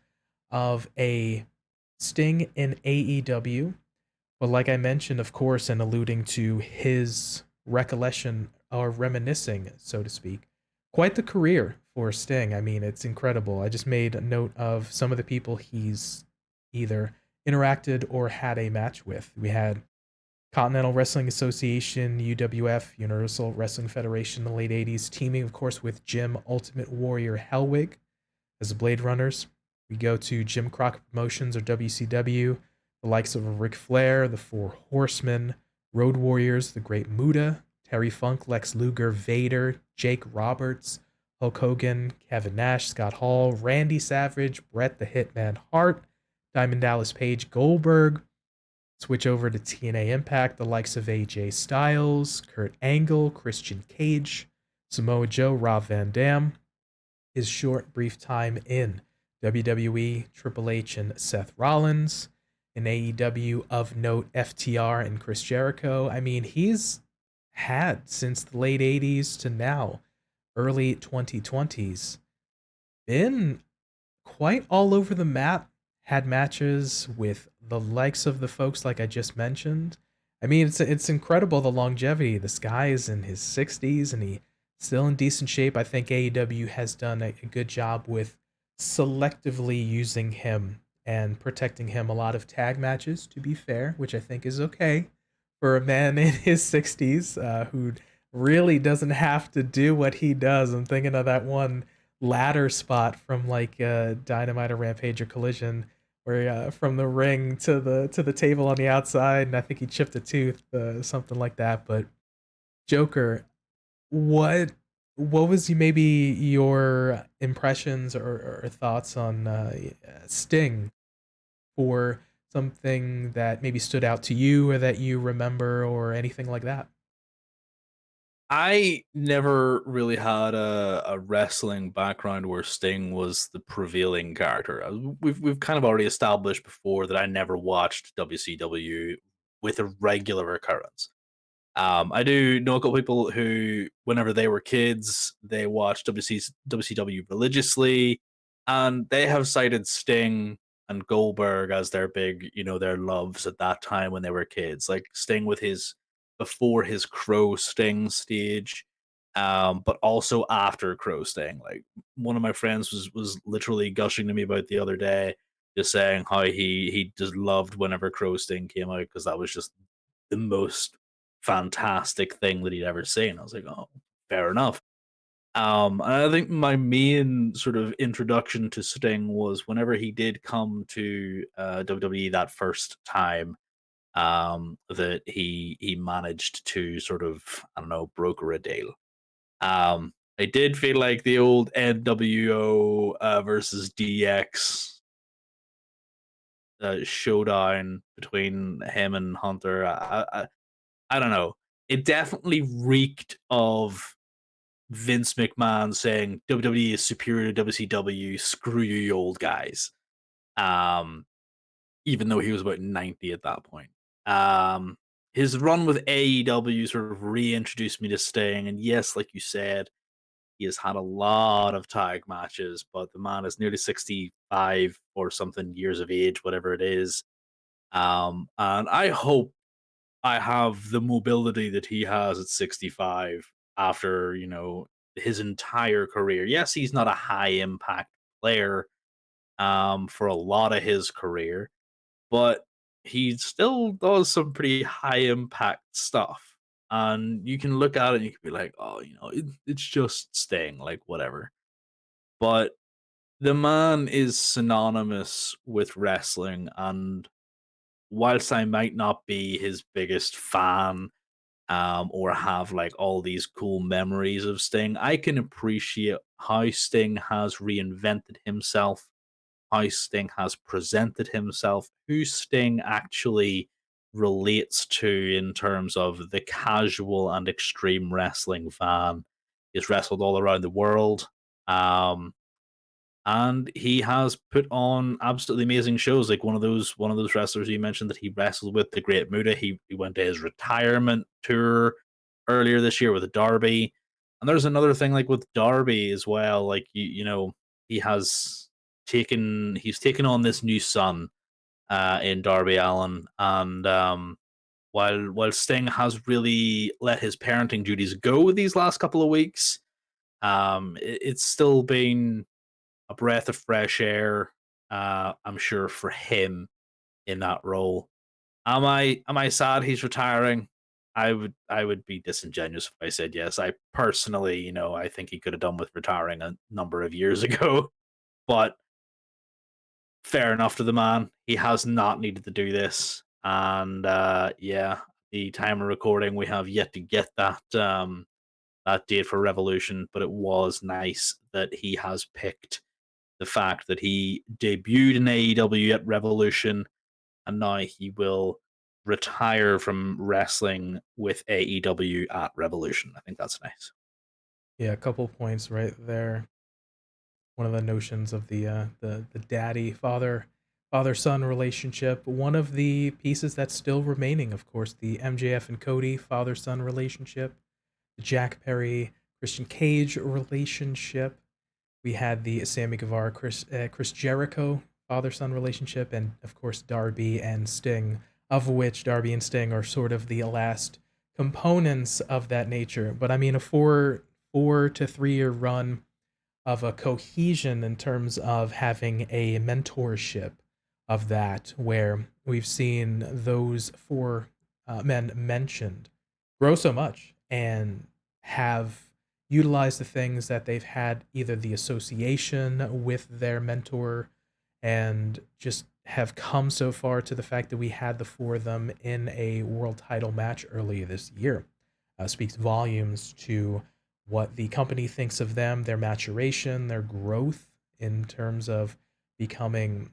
of a Sting in AEW. But like I mentioned, of course, and alluding to his recollection or reminiscing, so to speak, quite the career for Sting. I mean, it's incredible. I just made a note of some of the people he's either interacted or had a match with. We had Continental Wrestling Association, UWF, Universal Wrestling Federation in the late 80s, teaming, of course, with Jim Ultimate Warrior Hellwig as the Blade Runners. We go to Jim Crockett Promotions or WCW, the likes of Ric Flair, the Four Horsemen, Road Warriors, the Great Muta, Terry Funk, Lex Luger, Vader, Jake Roberts, Hulk Hogan, Kevin Nash, Scott Hall, Randy Savage, Bret the Hitman Hart, Diamond Dallas Page, Goldberg. Switch over to TNA Impact, the likes of AJ Styles, Kurt Angle, Christian Cage, Samoa Joe, Rob Van Dam. His short, brief time in WWE, Triple H and Seth Rollins. In AEW, of note, FTR and Chris Jericho. I mean, he's had since the late 80s to now, early 2020s, been quite all over the map, had matches with the likes of the folks like I just mentioned. I mean, it's incredible the longevity. This guy is in his 60s and he still in decent shape. I think AEW has done a good job with selectively using him and protecting him a lot of tag matches, to be fair, which I think is okay for a man in his 60s who really doesn't have to do what he does. I'm thinking of that one ladder spot from like Dynamite or Rampage or Collision, where from the ring to the table on the outside, and I think he chipped a tooth, something like that. But Joker, what what was maybe your impressions or thoughts on Sting for something that maybe stood out to you or that you remember or anything like that? I never really had a wrestling background where Sting was the prevailing character. We've kind of already established before that I never watched WCW with a regular occurrence. I do know a couple people who, whenever they were kids, they watched WCW religiously, and they have cited Sting and Goldberg as their big, their loves at that time when they were kids. Like Sting with his before his Crow Sting stage, but also after Crow Sting. Like one of my friends was literally gushing to me about the other day, just saying how he just loved whenever Crow Sting came out because that was just the most fantastic thing that he'd ever seen. I was like, oh, fair enough. And I think my main sort of introduction to Sting was whenever he did come to WWE that first time. That he managed to sort of, I don't know, broker a deal. I did feel like the old NWO versus DX showdown between him and Hunter. I don't know. It definitely reeked of Vince McMahon saying WWE is superior to WCW. Screw you, you old guys. Um, Even though he was about 90 at that point. Um, his run with AEW sort of reintroduced me to Sting, and yes, like you said, he has had a lot of tag matches, but the man is nearly 65 or something years of age, whatever it is. And I hope I have the mobility that he has at 65 after, his entire career. Yes, he's not a high impact player for a lot of his career, but he still does some pretty high impact stuff. And you can look at it and you can be like, oh, it's just Sting, like whatever. But the man is synonymous with wrestling. And whilst I might not be his biggest fan, or have like all these cool memories of Sting, I can appreciate how Sting has reinvented himself, how Sting has presented himself, who Sting actually relates to in terms of the casual and extreme wrestling fan. He's wrestled all around the world. Um, and he has put on absolutely amazing shows. Like one of those wrestlers you mentioned that he wrestled with, the Great Muta. He went to his retirement tour earlier this year with Darby, and there's another thing like with Darby as well. Like he has he's taken on this new son in Darby Allen, and while Sting has really let his parenting duties go these last couple of weeks, it's still been a breath of fresh air. I'm sure for him in that role. Am I sad he's retiring? I would be disingenuous if I said yes. I personally, I think he could have done with retiring a number of years ago. But fair enough to the man. He has not needed to do this. And yeah, the time of recording, we have yet to get that date for Revolution, but it was nice that he has picked the fact that he debuted in AEW at Revolution and now he will retire from wrestling with AEW at Revolution. I think that's nice. Yeah, a couple points right there. one of the notions of the daddy father son relationship. One of the pieces that's still remaining, of course, the MJF and Cody father son relationship, the Jack Perry Christian Cage relationship. We had the Sammy Guevara Chris Jericho father son relationship, and of course Darby and Sting, of which Darby and Sting are sort of the last components of that nature. But I mean, a 4 to 3 year run of a cohesion in terms of having a mentorship of that, where we've seen those four men mentioned grow so much and have utilized the things that they've had, either the association with their mentor, and just have come so far to the fact that we had the four of them in a world title match earlier this year. Speaks volumes to what the company thinks of them, their maturation, their growth in terms of becoming,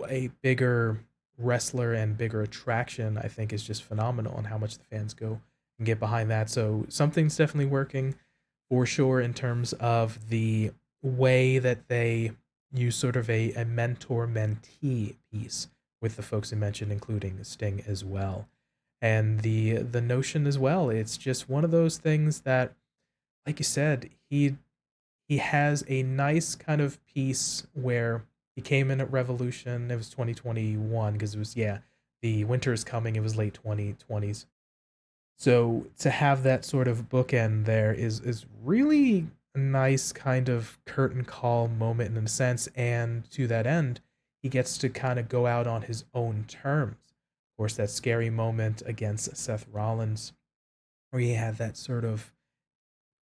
a bigger wrestler and bigger attraction. I think is just phenomenal, and how much the fans go and get behind that. So something's definitely working for sure in terms of the way that they use sort of a mentor mentee piece with the folks you mentioned, including Sting as well. And the notion as well, it's just one of those things that, like you said, he has a nice kind of piece where he came in at Revolution. It was 2021 because it was, yeah, the winter is coming. It was late 2020s. So to have that sort of bookend there is really a nice kind of curtain call moment in a sense. And to that end, he gets to kind of go out on his own terms. Of course, that scary moment against Seth Rollins, where he had that sort of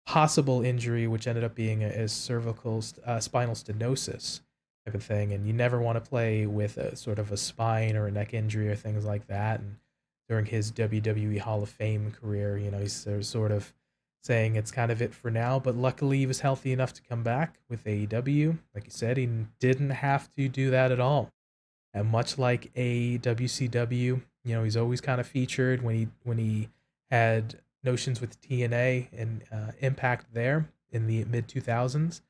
possible injury, which ended up being a cervical spinal stenosis type of thing. And you never want to play with a sort of a spine or a neck injury or things like that. And during his WWE Hall of Fame career, he's sort of saying it's kind of it for now. But luckily, he was healthy enough to come back with AEW. Like you said, he didn't have to do that at all. And much like a WCW, he's always kind of featured when he had notions with TNA and Impact there in the mid 2000s.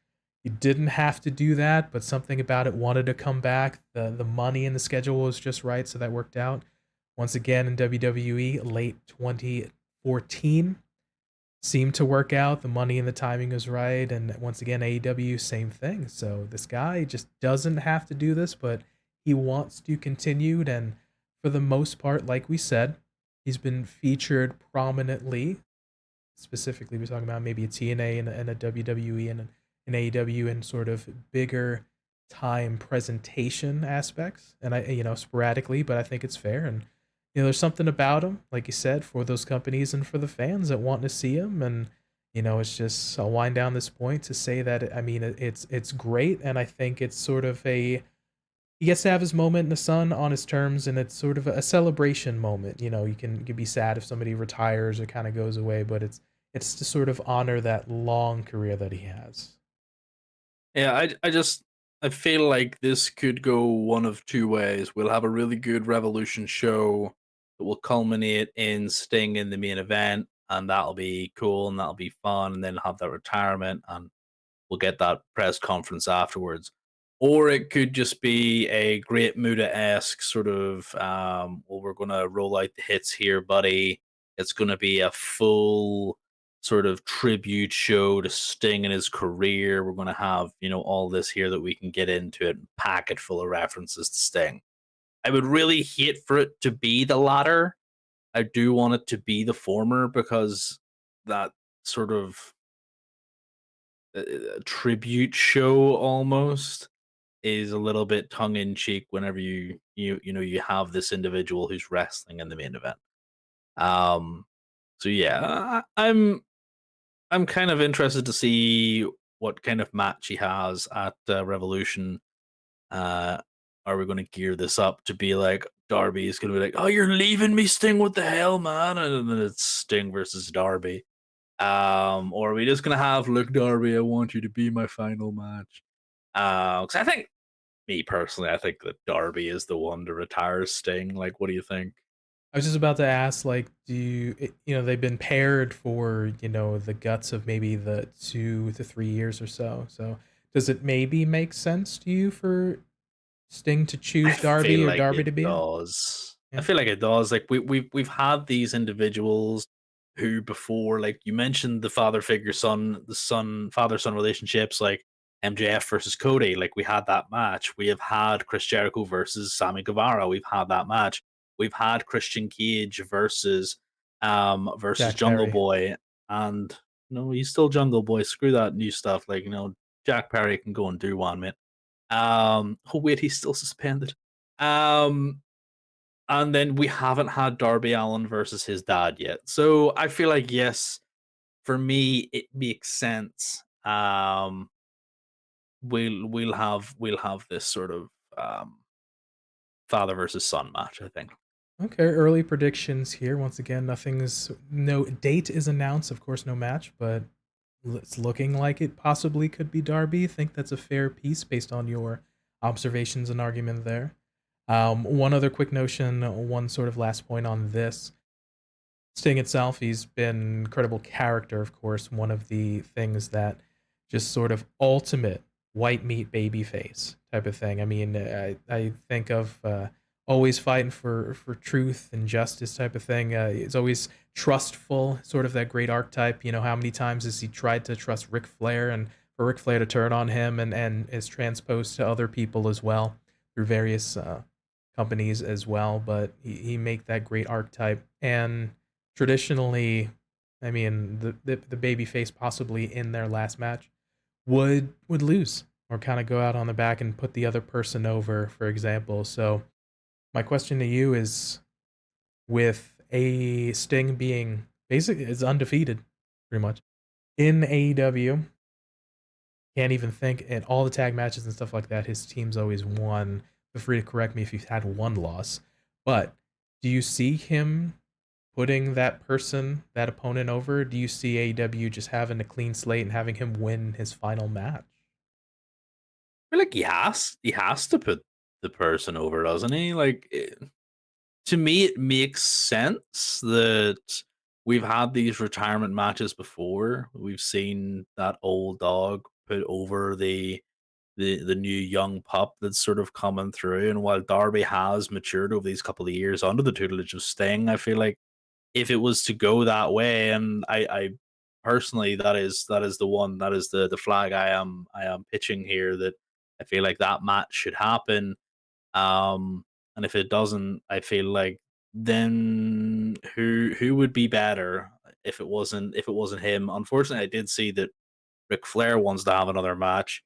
He didn't have to do that, but something about it wanted to come back. The money and the schedule was just right, so that worked out. Once again in WWE, late 2014, seemed to work out. The money and the timing was right, and once again AEW, same thing. So this guy just doesn't have to do this, but he wants to continue. And for the most part, like we said, he's been featured prominently. Specifically, we're talking about maybe a TNA and a WWE and an AEW and sort of bigger time presentation aspects, and sporadically, but I think it's fair. And there's something about him, like you said, for those companies and for the fans that want to see him. And it's just, I'll wind down this point to say that, I mean, it's great, and I think it's sort of he gets to have his moment in the sun on his terms, and it's sort of a celebration moment. You can be sad if somebody retires or kind of goes away, but it's to sort of honor that long career that he has. Yeah, I feel like this could go one of two ways. We'll have a really good Revolution show that will culminate in Sting in the main event, and that'll be cool and that'll be fun, and then have that retirement, and we'll get that press conference afterwards. Or it could just be a Great Muta-esque sort of, well, we're gonna roll out the hits here, buddy. It's gonna be a full sort of tribute show to Sting and his career. We're gonna have, all this here that we can get into it and pack it full of references to Sting. I would really hate for it to be the latter. I do want it to be the former, because that sort of tribute show almost is a little bit tongue in cheek whenever you have this individual who's wrestling in the main event. Um, so yeah, I'm kind of interested to see what kind of match he has at Revolution. Uh, are we going to gear this up to be like Darby is going to be like, "Oh, you're leaving me, Sting? What the hell, man?" And then it's Sting versus Darby. Or are we just going to have, "Look, Darby, I want you to be my final match." Because I think, me personally, I think that Darby is the one to retire Sting. Like, what do you think? I was just about to ask, like, do they've been paired for, the guts of maybe the 2 to 3 years or so. So Does it maybe make sense to you for Sting to I choose feel Darby or like Darby it to be it? does. I Yeah. feel like it does. Like we've had these individuals who before, like you mentioned, the father figure son, the son father son relationships, like MJF versus Cody. Like we had that match. We have had Chris Jericho versus Sammy Guevara. We've had that match. We've had Christian Cage versus Jack Jungle Perry. Boy, and no, he's still Jungle Boy. Screw that new stuff. Like Jack Perry can go and do one, man. Oh wait, he's still suspended. Um, and then we haven't had Darby Allen versus his dad yet. So I feel like yes, for me it makes sense. We'll have this sort of um father versus son match. I think. Okay, early predictions here. Once again, no date is announced, of course, no match, but it's looking like it possibly could be Darby. Think that's a fair piece based on your observations and argument there. One other quick notion, one sort of last point on this. Sting itself, he's been incredible character, of course, one of the things that just sort of ultimate white meat baby face type of thing. I mean, I think of always fighting for truth and justice type of thing. He's always trustful, sort of that great archetype. You know, how many times has he tried to trust Ric Flair and for Ric Flair to turn on him and is transposed to other people as well through various companies as well. But he make that great archetype and traditionally, I mean, the babyface possibly in their last match would lose or kind of go out on the back and put the other person over, for example. So my question to you is, with a Sting being basically is undefeated, pretty much in AEW, can't even think in all the tag matches and stuff like that. His team's always won. Feel free to correct me if you've had one loss, but do you see him putting that opponent over? Do you see AEW just having a clean slate and having him win his final match? I feel like he has to put the person over, doesn't he? Like to me, it makes sense that we've had these retirement matches before. We've seen that old dog put over the new young pup that's sort of coming through. And while Darby has matured over these couple of years under the tutelage of Sting, I feel like if it was to go that way, and I personally that is the one that is the flag I am pitching here, that I feel like that match should happen. And if it doesn't, I feel like then who would be better if it wasn't him? Unfortunately, I did see that Ric Flair wants to have another match.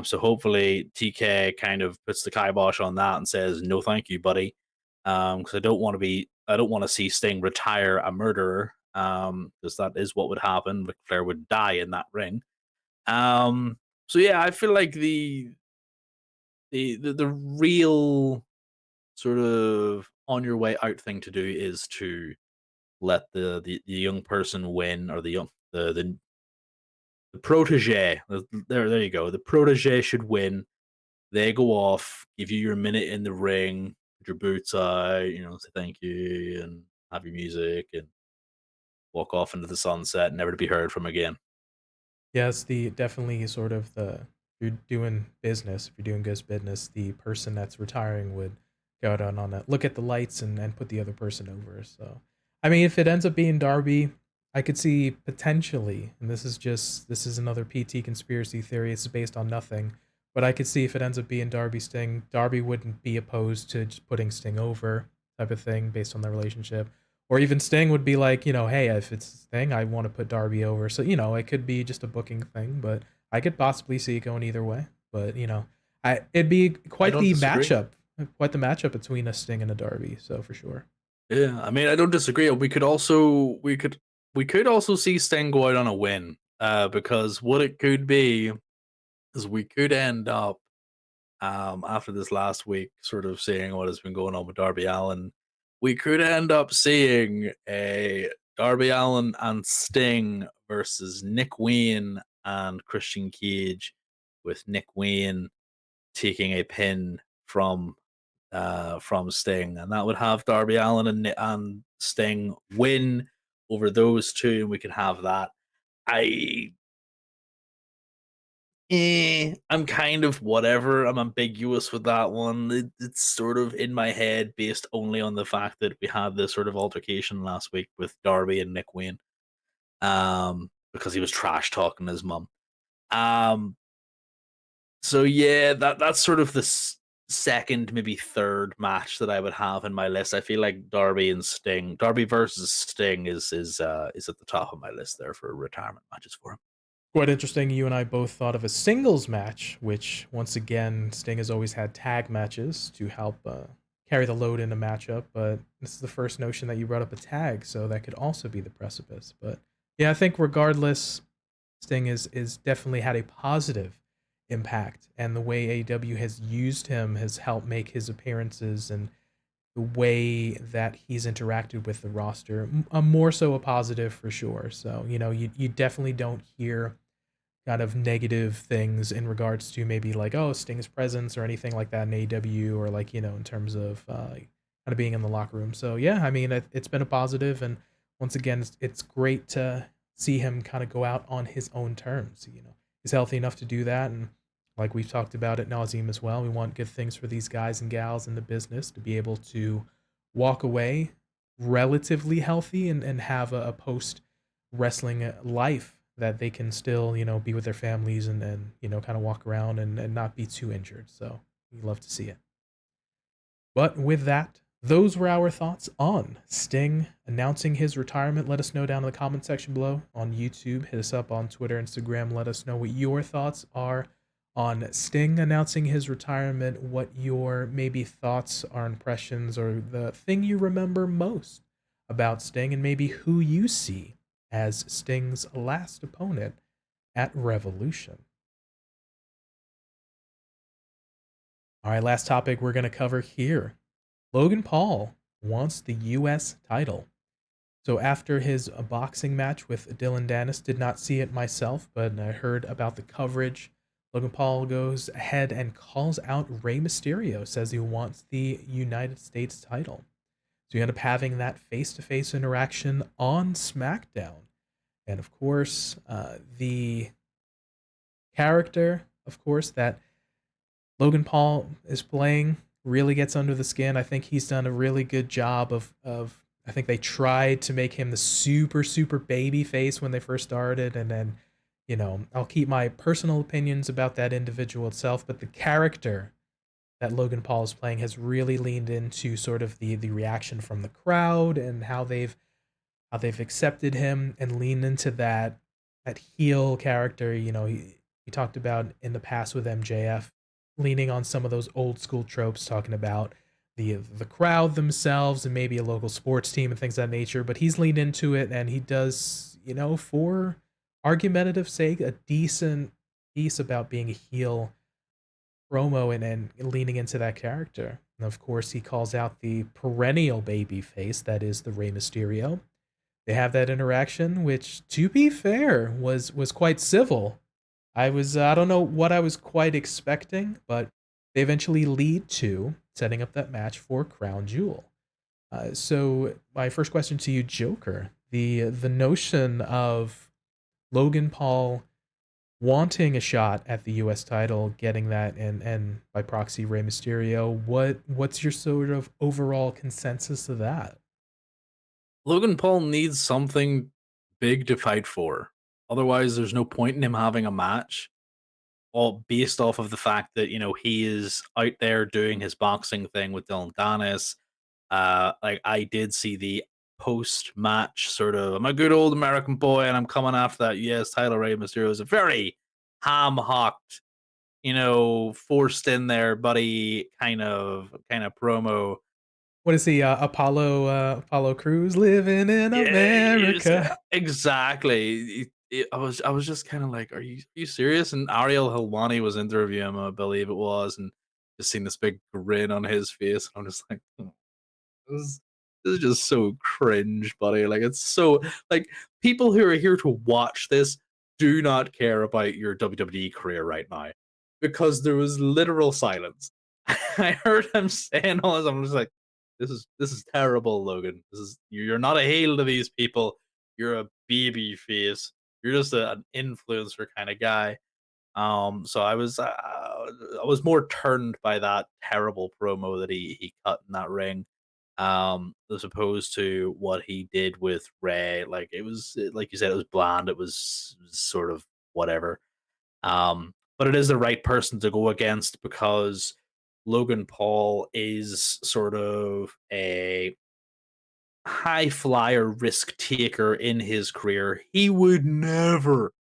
So hopefully TK kind of puts the kibosh on that and says no, thank you, buddy. Because I don't want to see Sting retire a murderer. Because that is what would happen. Ric Flair would die in that ring. Um, so yeah, I feel like the real sort of on your way out thing to do is to let the young person win, or the protege. There you go. The protege should win. They go off, give you your minute in the ring, put your boots out, say thank you and have your music and walk off into the sunset, never to be heard from again. Yes, the definitely sort of the if you're doing business, if you're doing good business, the person that's retiring would go out on a look at the lights and put the other person over. So, I mean, if it ends up being Darby, I could see potentially, and this is another PT conspiracy theory. It's based on nothing, but I could see if it ends up being Darby Sting, Darby wouldn't be opposed to just putting Sting over type of thing based on their relationship. Or even Sting would be like, hey, if it's Sting, I want to put Darby over. So, it could be just a booking thing, but I could possibly see it going either way. But, it'd be I don't disagree. quite the matchup between a Sting and a Darby. So for sure. Yeah, I mean, I don't disagree. We could also see Sting go out on a win. Because what it could be is we could end up after this last week, sort of seeing what has been going on with Darby Allen, we could end up seeing a Darby Allen and Sting versus Nick Wayne and Christian Cage, with Nick Wayne taking a pin from Sting, and that would have Darby Allen and Sting win over those two, and we could have that. I I'm kind of whatever. I'm ambiguous with that one. It's sort of in my head based only on the fact that we had this sort of altercation last week with Darby and Nick Wayne, because he was trash talking his mum. Um, so yeah, that's sort of the second, maybe third match that I would have in my list. I feel like Darby versus Sting is at the top of my list there for retirement matches for him. Quite interesting. You and I both thought of a singles match, which once again, Sting has always had tag matches to help carry the load in a matchup. But this is the first notion that you brought up a tag, so that could also be the precipice. But yeah, I think regardless, Sting is definitely had a positive impact, and the way AEW has used him has helped make his appearances and the way that he's interacted with the roster more so a positive for sure. So you definitely don't hear kind of negative things in regards to maybe like, oh, Sting's presence or anything like that in AEW, or like, in terms of kind of being in the locker room. So yeah, I mean, it's been a positive, and once again, it's great to see him kind of go out on his own terms. He's healthy enough to do that, and like we've talked about at nauseum as well, we want good things for these guys and gals in the business to be able to walk away relatively healthy and have a post wrestling life that they can still, be with their families and kind of walk around and not be too injured. So we love to see it. But with that, those were our thoughts on Sting announcing his retirement. Let us know down in the comment section below on YouTube. Hit us up on Twitter, Instagram. Let us know what your thoughts are on Sting announcing his retirement, what your maybe thoughts or impressions or the thing you remember most about Sting, and maybe who you see as Sting's last opponent at Revolution. All right, last topic we're going to cover here. Logan Paul wants the U.S. title. So after his boxing match with Dylan Dennis, did not see it myself, but I heard about the coverage. Logan Paul goes ahead and calls out Rey Mysterio, says he wants the United States title. So you end up having that face-to-face interaction on SmackDown. And of course, the character, of course, that Logan Paul is playing really gets under the skin. I think he's done a really good job of I think they tried to make him the super baby face when they first started, and then I'll keep my personal opinions about that individual itself, but the character that Logan Paul is playing has really leaned into sort of the reaction from the crowd and how they've accepted him and leaned into that heel character. He talked about in the past with MJF, leaning on some of those old school tropes, talking about the crowd themselves and maybe a local sports team and things of that nature. But he's leaned into it, and he does, for argumentative sake, a decent piece about being a heel promo and leaning into that character. And of course, he calls out the perennial baby face that is the Rey Mysterio. They have that interaction, which, to be fair, was quite civil. I don't know what I was quite expecting, but they eventually lead to setting up that match for Crown Jewel. So my first question to you, Joker, the notion of Logan Paul wanting a shot at the U.S. title, getting that, and by proxy Rey Mysterio. What's your sort of overall consensus of that? Logan Paul needs something big to fight for. Otherwise, there's no point in him having a match, all based off of the fact that he is out there doing his boxing thing with Dylan Dennis. Like I did see the post match sort of, I'm a good old American boy and I'm coming after that US title. Rey Mysterio is a very ham hocked, forced in there, buddy, kind of promo. What is he, Apollo Cruz living in Yeah, America? exactly. I was just kind of like, are you serious? And Ariel Helwani was interviewing him, I believe it was, and just seeing this big grin on his face. And I'm just like, oh, this, this is just so cringe, buddy. Like it's so like people who are here to watch this do not care about your WWE career right now because there was literal silence. I heard him saying all this. I'm just like, this is terrible, Logan. You're not a heel to these people. You're a baby face. You're just an influencer kind of guy. So I was more turned by that terrible promo that he cut in that ring, as opposed to what he did with Ray. Like like you said, it was bland. It was sort of whatever. But it is the right person to go against because Logan Paul is sort of a high flyer risk taker in his career. He would never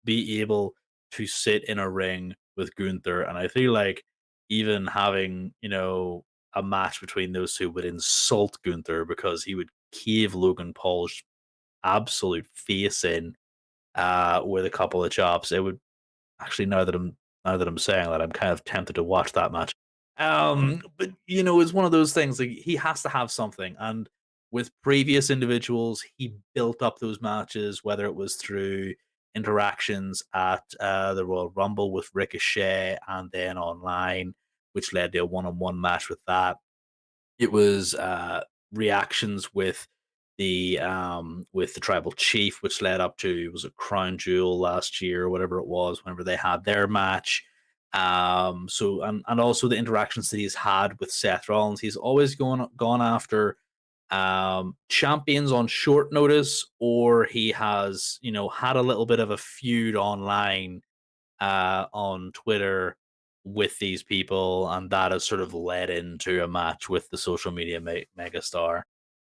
be able to sit in a ring with Gunther. And I feel like even having, a match between those two would insult Gunther because he would cave Logan Paul's absolute face in with a couple of chops. It would actually, now that I'm saying that, I'm kind of tempted to watch that match. But it's one of those things. Like he has to have something, and with previous individuals, he built up those matches, whether it was through interactions at the Royal Rumble with Ricochet, and then online, which led to a one-on-one match with that. It was reactions with the tribal chief, which led up to was a Crown Jewel last year or whatever it was, whenever they had their match. So and also the interactions that he's had with Seth Rollins. He's always gone after champions on short notice, or he has, had a little bit of a feud online on Twitter with these people, and that has sort of led into a match with the social media megastar.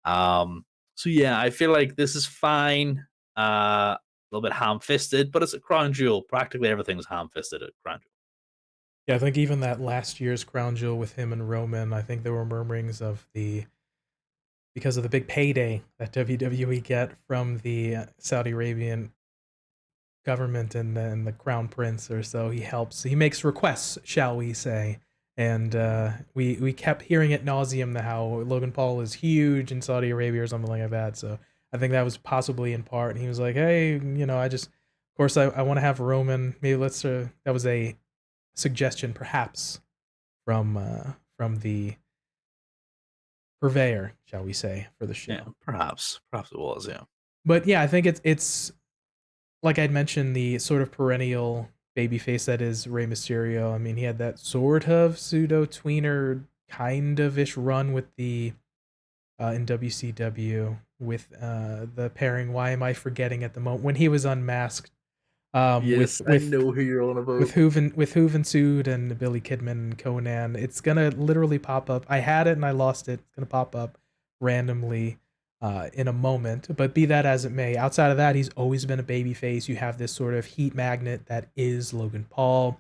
So yeah, I feel like this is fine. A little bit ham-fisted, but it's a crown jewel. Practically everything's ham-fisted at crown jewel. Yeah, I think even that last year's crown jewel with him and Roman, I think there were murmurings of the because of the big payday that WWE get from the Saudi Arabian government and the crown prince or so. He makes requests, shall we say. And we kept hearing at nauseum how Logan Paul is huge in Saudi Arabia or something like that. So I think that was possibly in part. And he was like, hey, of course, I want to have Roman. Maybe let's, that was a suggestion perhaps from the purveyor, shall we say, for the Yeah, show. perhaps it was. Yeah, But yeah, I think it's like I'd mentioned, the sort of perennial babyface that is Rey Mysterio. I mean, he had that sort of pseudo tweener kind of ish run with the in WCW with the pairing. Why am I forgetting at the moment when he was unmasked? yes, I know who you're on about. With Hooven Sood and Billy Kidman and Conan. It's gonna literally pop up. I had it and I lost it. It's gonna pop up randomly in a moment. But be that as it may, outside of that, he's always been a babyface. You have this sort of heat magnet that is Logan Paul.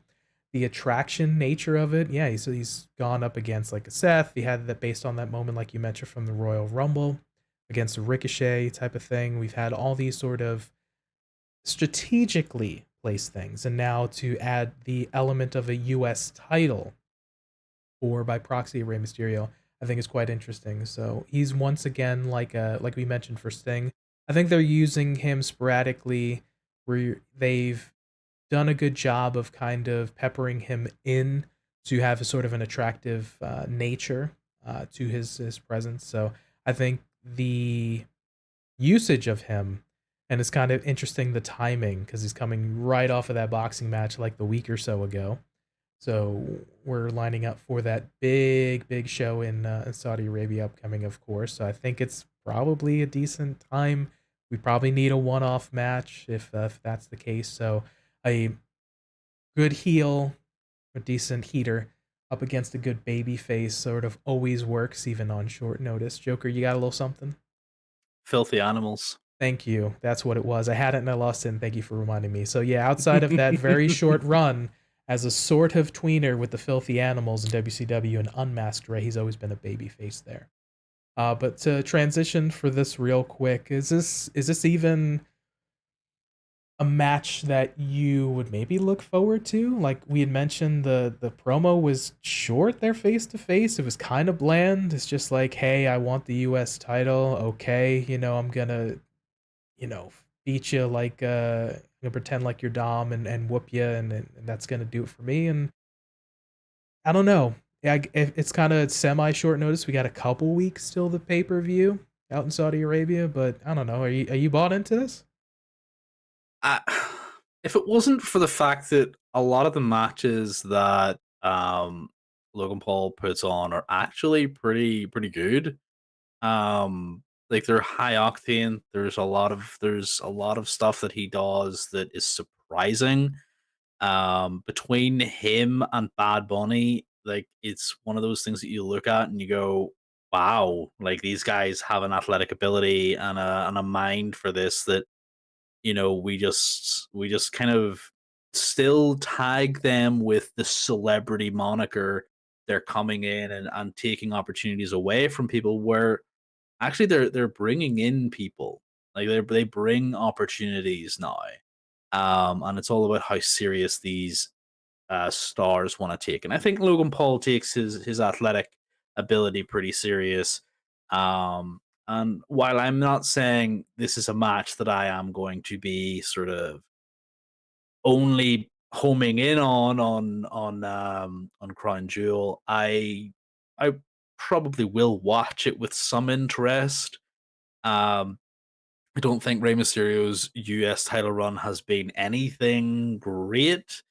The attraction nature of it, yeah, he's gone up against like a Seth. He had that based on that moment, like you mentioned, from the Royal Rumble against a Ricochet type of thing. We've had all these sort of strategically place things, and now to add the element of a US title or by proxy Rey Mysterio, I think is quite interesting. So he's once again like we mentioned for Sting. I think they're using him sporadically where they've done a good job of kind of peppering him in to have a sort of an attractive nature to his presence. So I think the usage of him, and it's kind of interesting the timing because he's coming right off of that boxing match like the week or so ago. So we're lining up for that big show in Saudi Arabia upcoming, of course. So I think it's probably a decent time. We probably need a one-off match if that's the case. So a good heel, a decent heater up against a good baby face sort of always works even on short notice. Joker, you got a little something? Filthy animals. Thank you. That's what it was. I had it and I lost it, and thank you for reminding me. So yeah, outside of that very short run as a sort of tweener with the Filthy Animals in WCW and Unmasked Ray, he's always been a babyface there. But to transition for this real quick, is this even a match that you would maybe look forward to? Like we had mentioned, the promo was short there face to face. It was kind of bland. It's just like, hey, I want the US title. Okay, I'm gonna beat you like pretend like you're Dom and whoop you, and that's gonna do it for me. And I don't know. Yeah, it's kind of semi short notice. We got a couple weeks till the pay per view out in Saudi Arabia, but I don't know. Are you bought into this? I if it wasn't for the fact that a lot of the matches that Logan Paul puts on are actually pretty good. Like they're high octane. There's a lot of stuff that he does that is surprising. Between him and Bad Bunny, like it's one of those things that you look at and you go, "Wow!" Like these guys have an athletic ability and a mind for this that we just kind of still tag them with the celebrity moniker. They're coming in and taking opportunities away from people where actually they're bringing in people. Like they bring opportunities now. And it's all about how serious these stars want to take. And I think Logan Paul takes his athletic ability pretty serious. And while I'm not saying this is a match that I am going to be sort of only homing in on Crown Jewel, I probably will watch it with some interest. Um, I don't think Rey Mysterio's US title run has been anything great.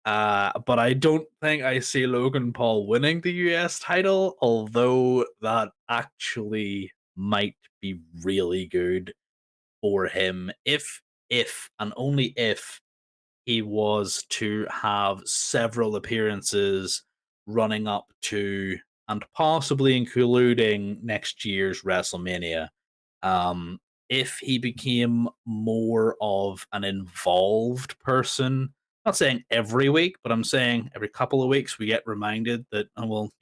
But I don't think I see Logan Paul winning the US title, although that actually might be really good for him if and only if he was to have several appearances running up to and possibly including next year's WrestleMania. Um, if he became more of an involved person, not saying every week, but I'm saying every couple of weeks we get reminded that, oh, well,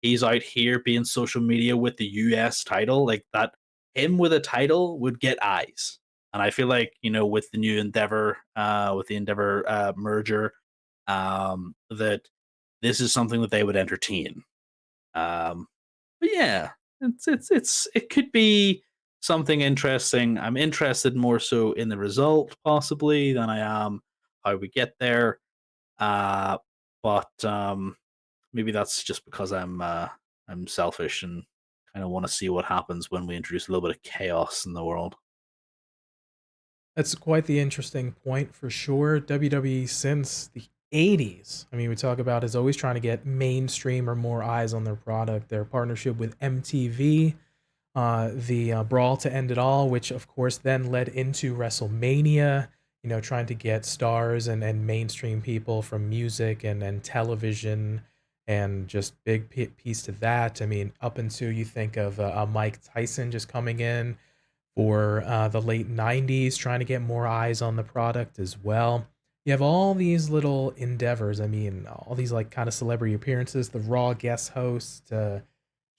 he's out here being social media with the US title, like that, him with a title would get eyes. And I feel like, with the new Endeavor, with the Endeavor merger, that this is something that they would entertain. But yeah, it could be something interesting. I'm interested more so in the result possibly than I am how we get there. Uh, but maybe that's just because I'm selfish and kind of want to see what happens when we introduce a little bit of chaos in the world. That's quite the interesting point for sure. WWE since the 80s, I mean, we talk about is always trying to get mainstream or more eyes on their product. Their partnership with MTV, the Brawl to End It All, which of course then led into WrestleMania, trying to get stars and mainstream people from music and television and just big piece to that. I mean, up until you think of Mike Tyson just coming in for the late 90s, trying to get more eyes on the product as well. You have all these little endeavors. I mean, all these like kind of celebrity appearances, the Raw guest host.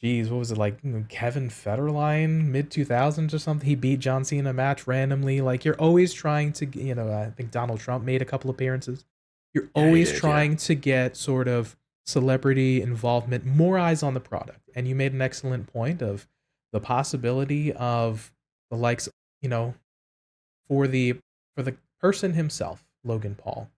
Geez, what was it like? Kevin Federline, mid 2000s or something. He beat John Cena in a match randomly. Like you're always trying to, I think Donald Trump made a couple appearances. You're Yeah, he always did. Yeah. trying to get sort of celebrity involvement, more eyes on the product. And you made an excellent point of the possibility of the likes, you know, for the person himself, Logan Paul.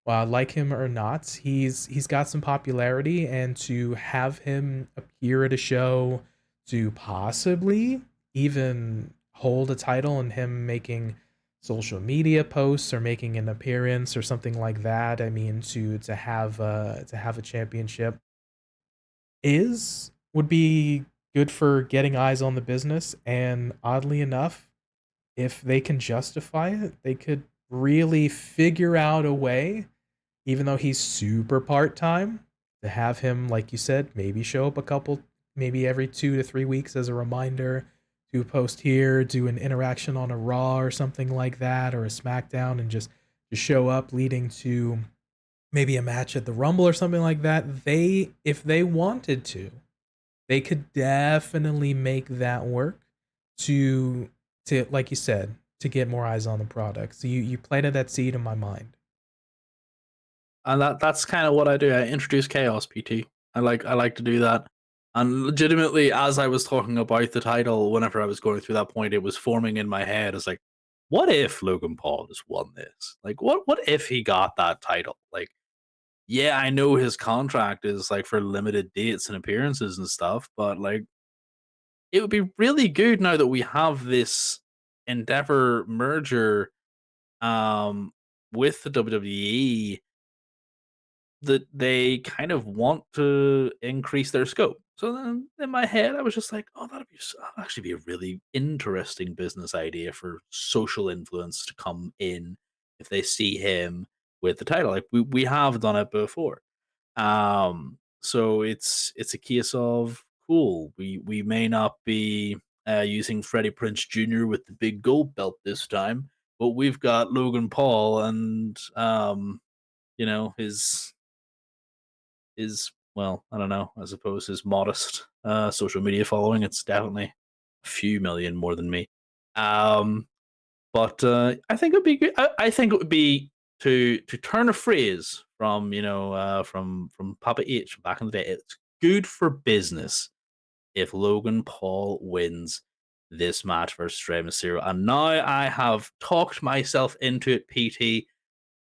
Like him or not, he's got some popularity, and to have him appear at a show, to possibly even hold a title, and him making social media posts or making an appearance or something like that. I mean, to have a championship is would be good for getting eyes on the business, and oddly enough, if they can justify it, they could really figure out a way, even though he's super part-time, to have him, like you said, maybe show up a couple, maybe every 2 to 3 weeks as a reminder to post here, do an interaction on a Raw or something like that, or a SmackDown, and just show up leading to maybe a match at the Rumble or something like that. If they wanted to, they could definitely make that work to like you said, to get more eyes on the product. So you planted that seed in my mind. And that's kind of what I do. I introduce chaos, PT. I like to do that. And legitimately, as I was talking about the title, whenever I was going through that point, it was forming in my head. It's like, what if Logan Paul just won this? Like, what if he got that title? Like, yeah, I know his contract is like for limited dates and appearances and stuff, but like, it would be really good now that we have this Endeavor merger. with the WWE that they kind of want to increase their scope. So then in my head, I was just like, oh, that'd actually be a really interesting business idea for social influence to come in if they see him with the title. Like we have done it before. So it's a case of cool. We may not be using Freddie Prince Jr. with the big gold belt this time, but we've got Logan Paul and his well, I don't know, I suppose his modest social media following. It's definitely a few million more than me. Um, but I think it would be good. I think it would be to turn a phrase from from Papa H back in the day. It's good for business if Logan Paul wins this match versus Rey Mysterio. And now I have talked myself into it, PT.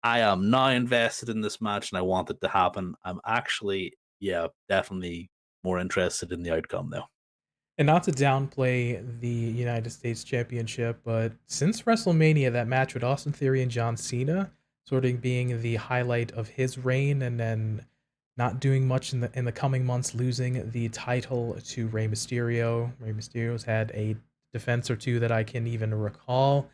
I am now invested in this match and I want it to happen. I'm actually, yeah, definitely more interested in the outcome though. And not to downplay the United States Championship, but since WrestleMania, that match with Austin Theory and John Cena sort of being the highlight of his reign, and then not doing much in the coming months, losing the title to Rey Mysterio. Rey Mysterio's had a defense or two that I can even recall.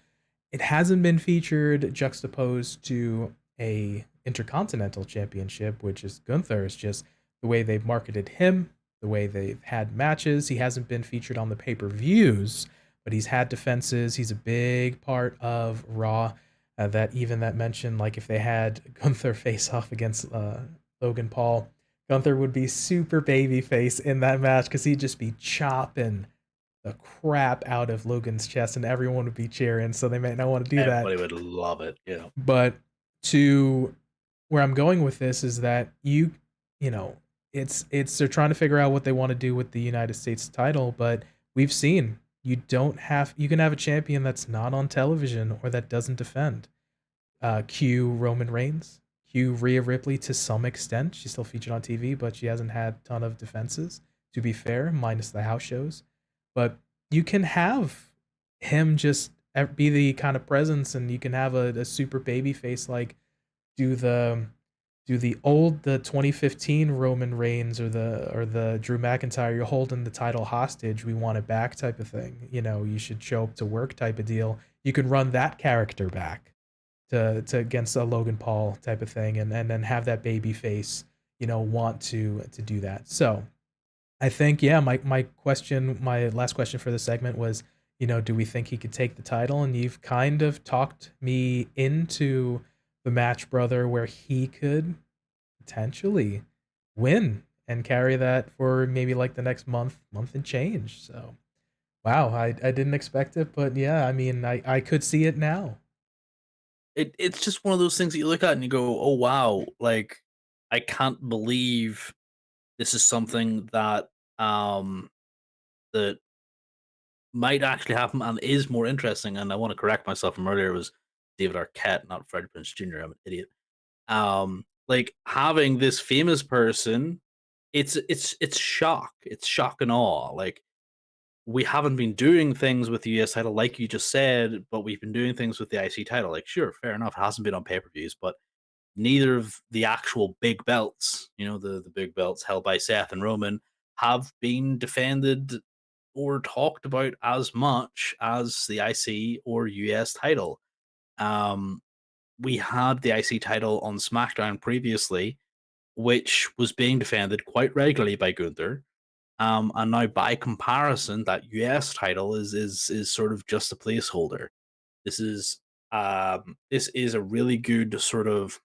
It hasn't been featured juxtaposed to a intercontinental championship, which is Gunther. It's just the way they've marketed him, the way they've had matches. He hasn't been featured on the pay-per-views, but he's had defenses. He's a big part of Raw. That mentioned, like, if they had Gunther face off against Logan Paul, Gunther would be super babyface in that match because he'd just be chopping the crap out of Logan's chest and everyone would be cheering. So they might not want to do that. Everybody would love it. Yeah. But to where I'm going with this is that you know, it's they're trying to figure out what they want to do with the United States title, but we've seen you can have a champion that's not on television or that doesn't defend. Cue Roman Reigns, cue Rhea Ripley to some extent. She's still featured on TV, but she hasn't had a ton of defenses, to be fair, minus the house shows. But you can have him just be the kind of presence, and you can have a super baby face like do the the 2015 Roman Reigns or the Drew McIntyre. You're holding the title hostage. We want it back type of thing. You should show up to work type of deal. You can run that character back to against a Logan Paul type of thing, and then have that baby face, want to do that. So I think, yeah, my last question for the segment was, do we think he could take the title? And you've kind of talked me into the match, brother, where he could potentially win and carry that for maybe like the next month and change. So wow, I didn't expect it, but yeah, I mean, I could see it now. It's just one of those things that you look at and you go, oh wow, like I can't believe this is something that might actually happen and is more interesting. And I want to correct myself from earlier. It was David Arquette, not Freddie Prince Jr. I'm an idiot. Like having this famous person, it's shock. It's shock and awe. Like we haven't been doing things with the US title, like you just said, but we've been doing things with the IC title. Like, sure, fair enough. It hasn't been on pay-per-views, but neither of the actual big belts, the big belts held by Seth and Roman, have been defended or talked about as much as the IC or US title. Um, we had the IC title on SmackDown previously, which was being defended quite regularly by Gunther. And now, by comparison, that US title is sort of just a placeholder. This is this is a really good sort of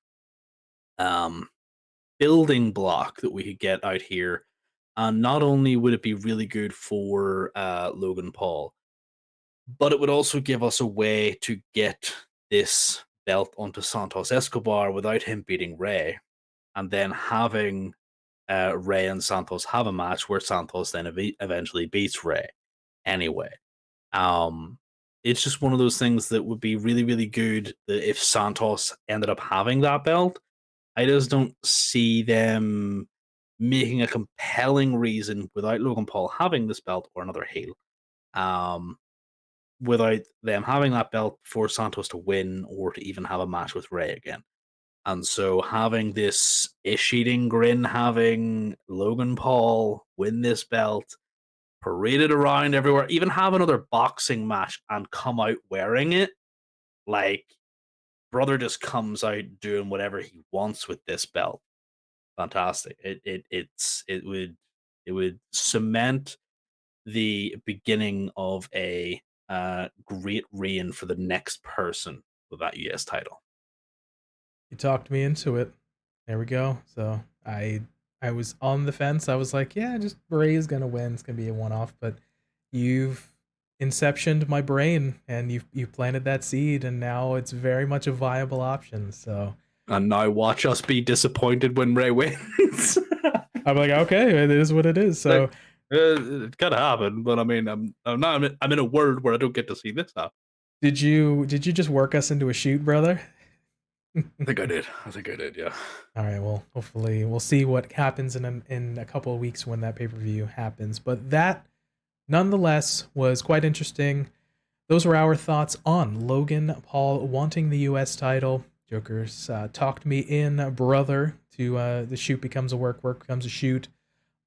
um, building block that we could get out here. And not only would it be really good for Logan Paul, but it would also give us a way to get this belt onto Santos Escobar without him beating Rey, and then having Rey and Santos have a match where Santos then eventually beats Rey. Anyway, um, it's just one of those things that would be really, really good that if Santos ended up having that belt. I just don't see them making a compelling reason without Logan Paul having this belt or another heel. Um, without them having that belt for Santos to win or to even have a match with Rey again. And so having this ish-eating grin, having Logan Paul win this belt, paraded around everywhere, even have another boxing match and come out wearing it, like, brother just comes out doing whatever he wants with this belt. Fantastic. It would cement the beginning of a great reign for the next person with that US title. You talked me into it. There we go. So I was on the fence. I was like, yeah, just Bray is gonna win. It's gonna be a one off. But you've inceptioned my brain and you've planted that seed, and now it's very much a viable option. So And now watch us be disappointed when Ray wins. I'm like, okay, it is what it is. So Like, it could happen, but I mean, I'm in a world where I don't get to see this happen. did you just work us into a shoot, brother? I think I did. I think I did. Yeah. All right, well, hopefully we'll see what happens in a couple of weeks when that pay-per-view happens. But that nonetheless was quite interesting. Those were our thoughts on Logan Paul wanting the US title. Joker's talked me in, brother, to the shoot becomes a work, work becomes a shoot,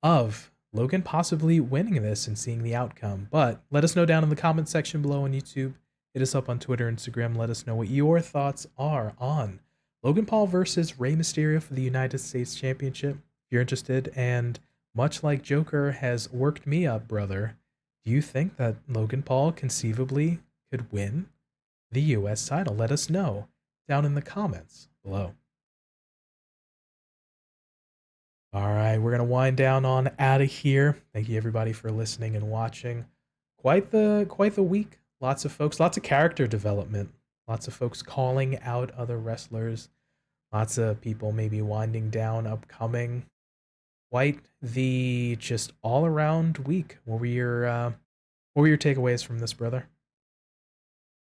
of Logan possibly winning this and seeing the outcome. But let us know down in the comment section below on YouTube. Hit us up on Twitter, Instagram. Let us know what your thoughts are on Logan Paul versus Rey Mysterio for the United States Championship. If you're interested, and much like Joker has worked me up, brother, do you think that Logan Paul conceivably could win the US title? Let us know down in the comments below. All right, we're going to wind down on out of here. Thank you everybody for listening and watching. Quite the week. Lots of folks, lots of character development. Lots of folks calling out other wrestlers. Lots of people maybe winding down upcoming. Quite the just all around week. What were your takeaways from this, brother?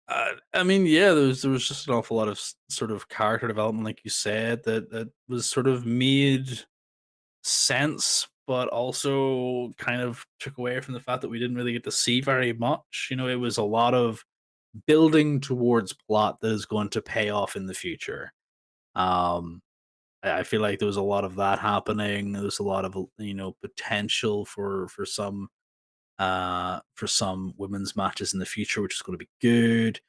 I mean, yeah, there was just an awful lot of sort of character development, like you said, that was sort of made sense, but also kind of took away from the fact that we didn't really get to see very much. You know, it was a lot of building towards plot that is going to pay off in the future. Um, I feel like there was a lot of that happening. There was a lot of potential for some women's matches in the future, which is going to be good.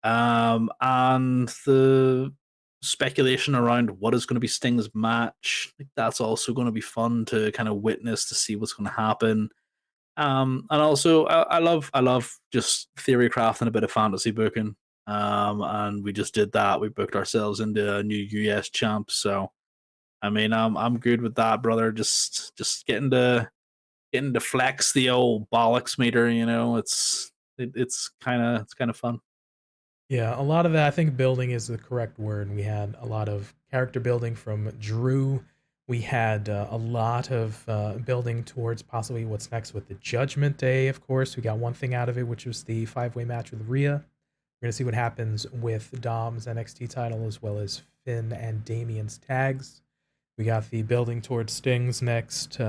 And the speculation around what is going to be Sting's match, like, that's also going to be fun to kind of witness to see what's going to happen. And also I love just theory crafting, a bit of fantasy booking. And we just did that. We booked ourselves into a new US champ. So I mean, I'm good with that, brother. Just getting to flex the old bollocks meter. It's kind of fun. Yeah, a lot of that, I think building is the correct word. We had a lot of character building from Drew. We had a lot of building towards possibly what's next with the Judgment Day, of course. We got one thing out of it, which was the five-way match with Rhea. We're going to see what happens with Dom's NXT title as well as Finn and Damien's tags. We got the building towards Sting's next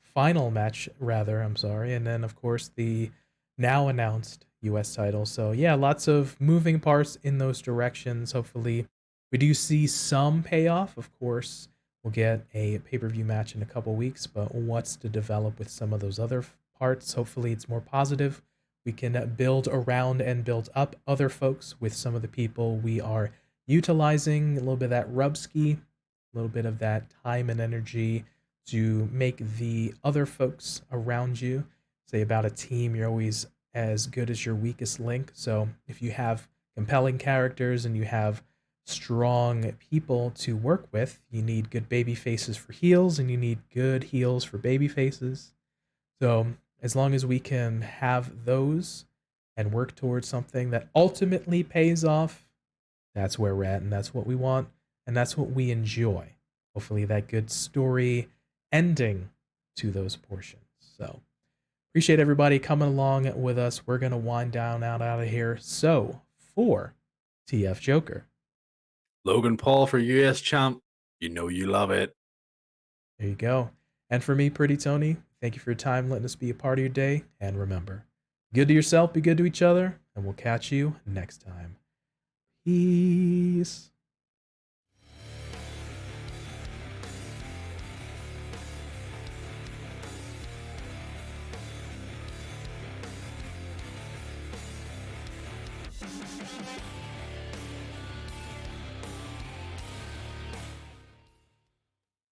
final match, rather, I'm sorry. And then, of course, the now announced US title. So, yeah, lots of moving parts in those directions. Hopefully, we do see some payoff. Of course, we'll get a pay-per-view match in a couple weeks, but what's to develop with some of those other parts? Hopefully, it's more positive. We can build around and build up other folks with some of the people we are utilizing, a little bit of that rub ski, a little bit of that time and energy to make the other folks around you. Say about a team, you're always as good as your weakest link. So if you have compelling characters and you have strong people to work with, you need good baby faces for heels and you need good heels for baby faces. So as long as we can have those and work towards something that ultimately pays off, that's where we're at and that's what we want and that's what we enjoy. Hopefully that good story ending to those portions. So appreciate everybody coming along with us. We're going to wind down out of here. So for TF Joker, Logan Paul for US champ. You know you love it. there you go. And for me, Pretty Tony, thank you for your time, letting us be a part of your day. And remember, be good to yourself, be good to each other, and and we'll catch you next time. Peace.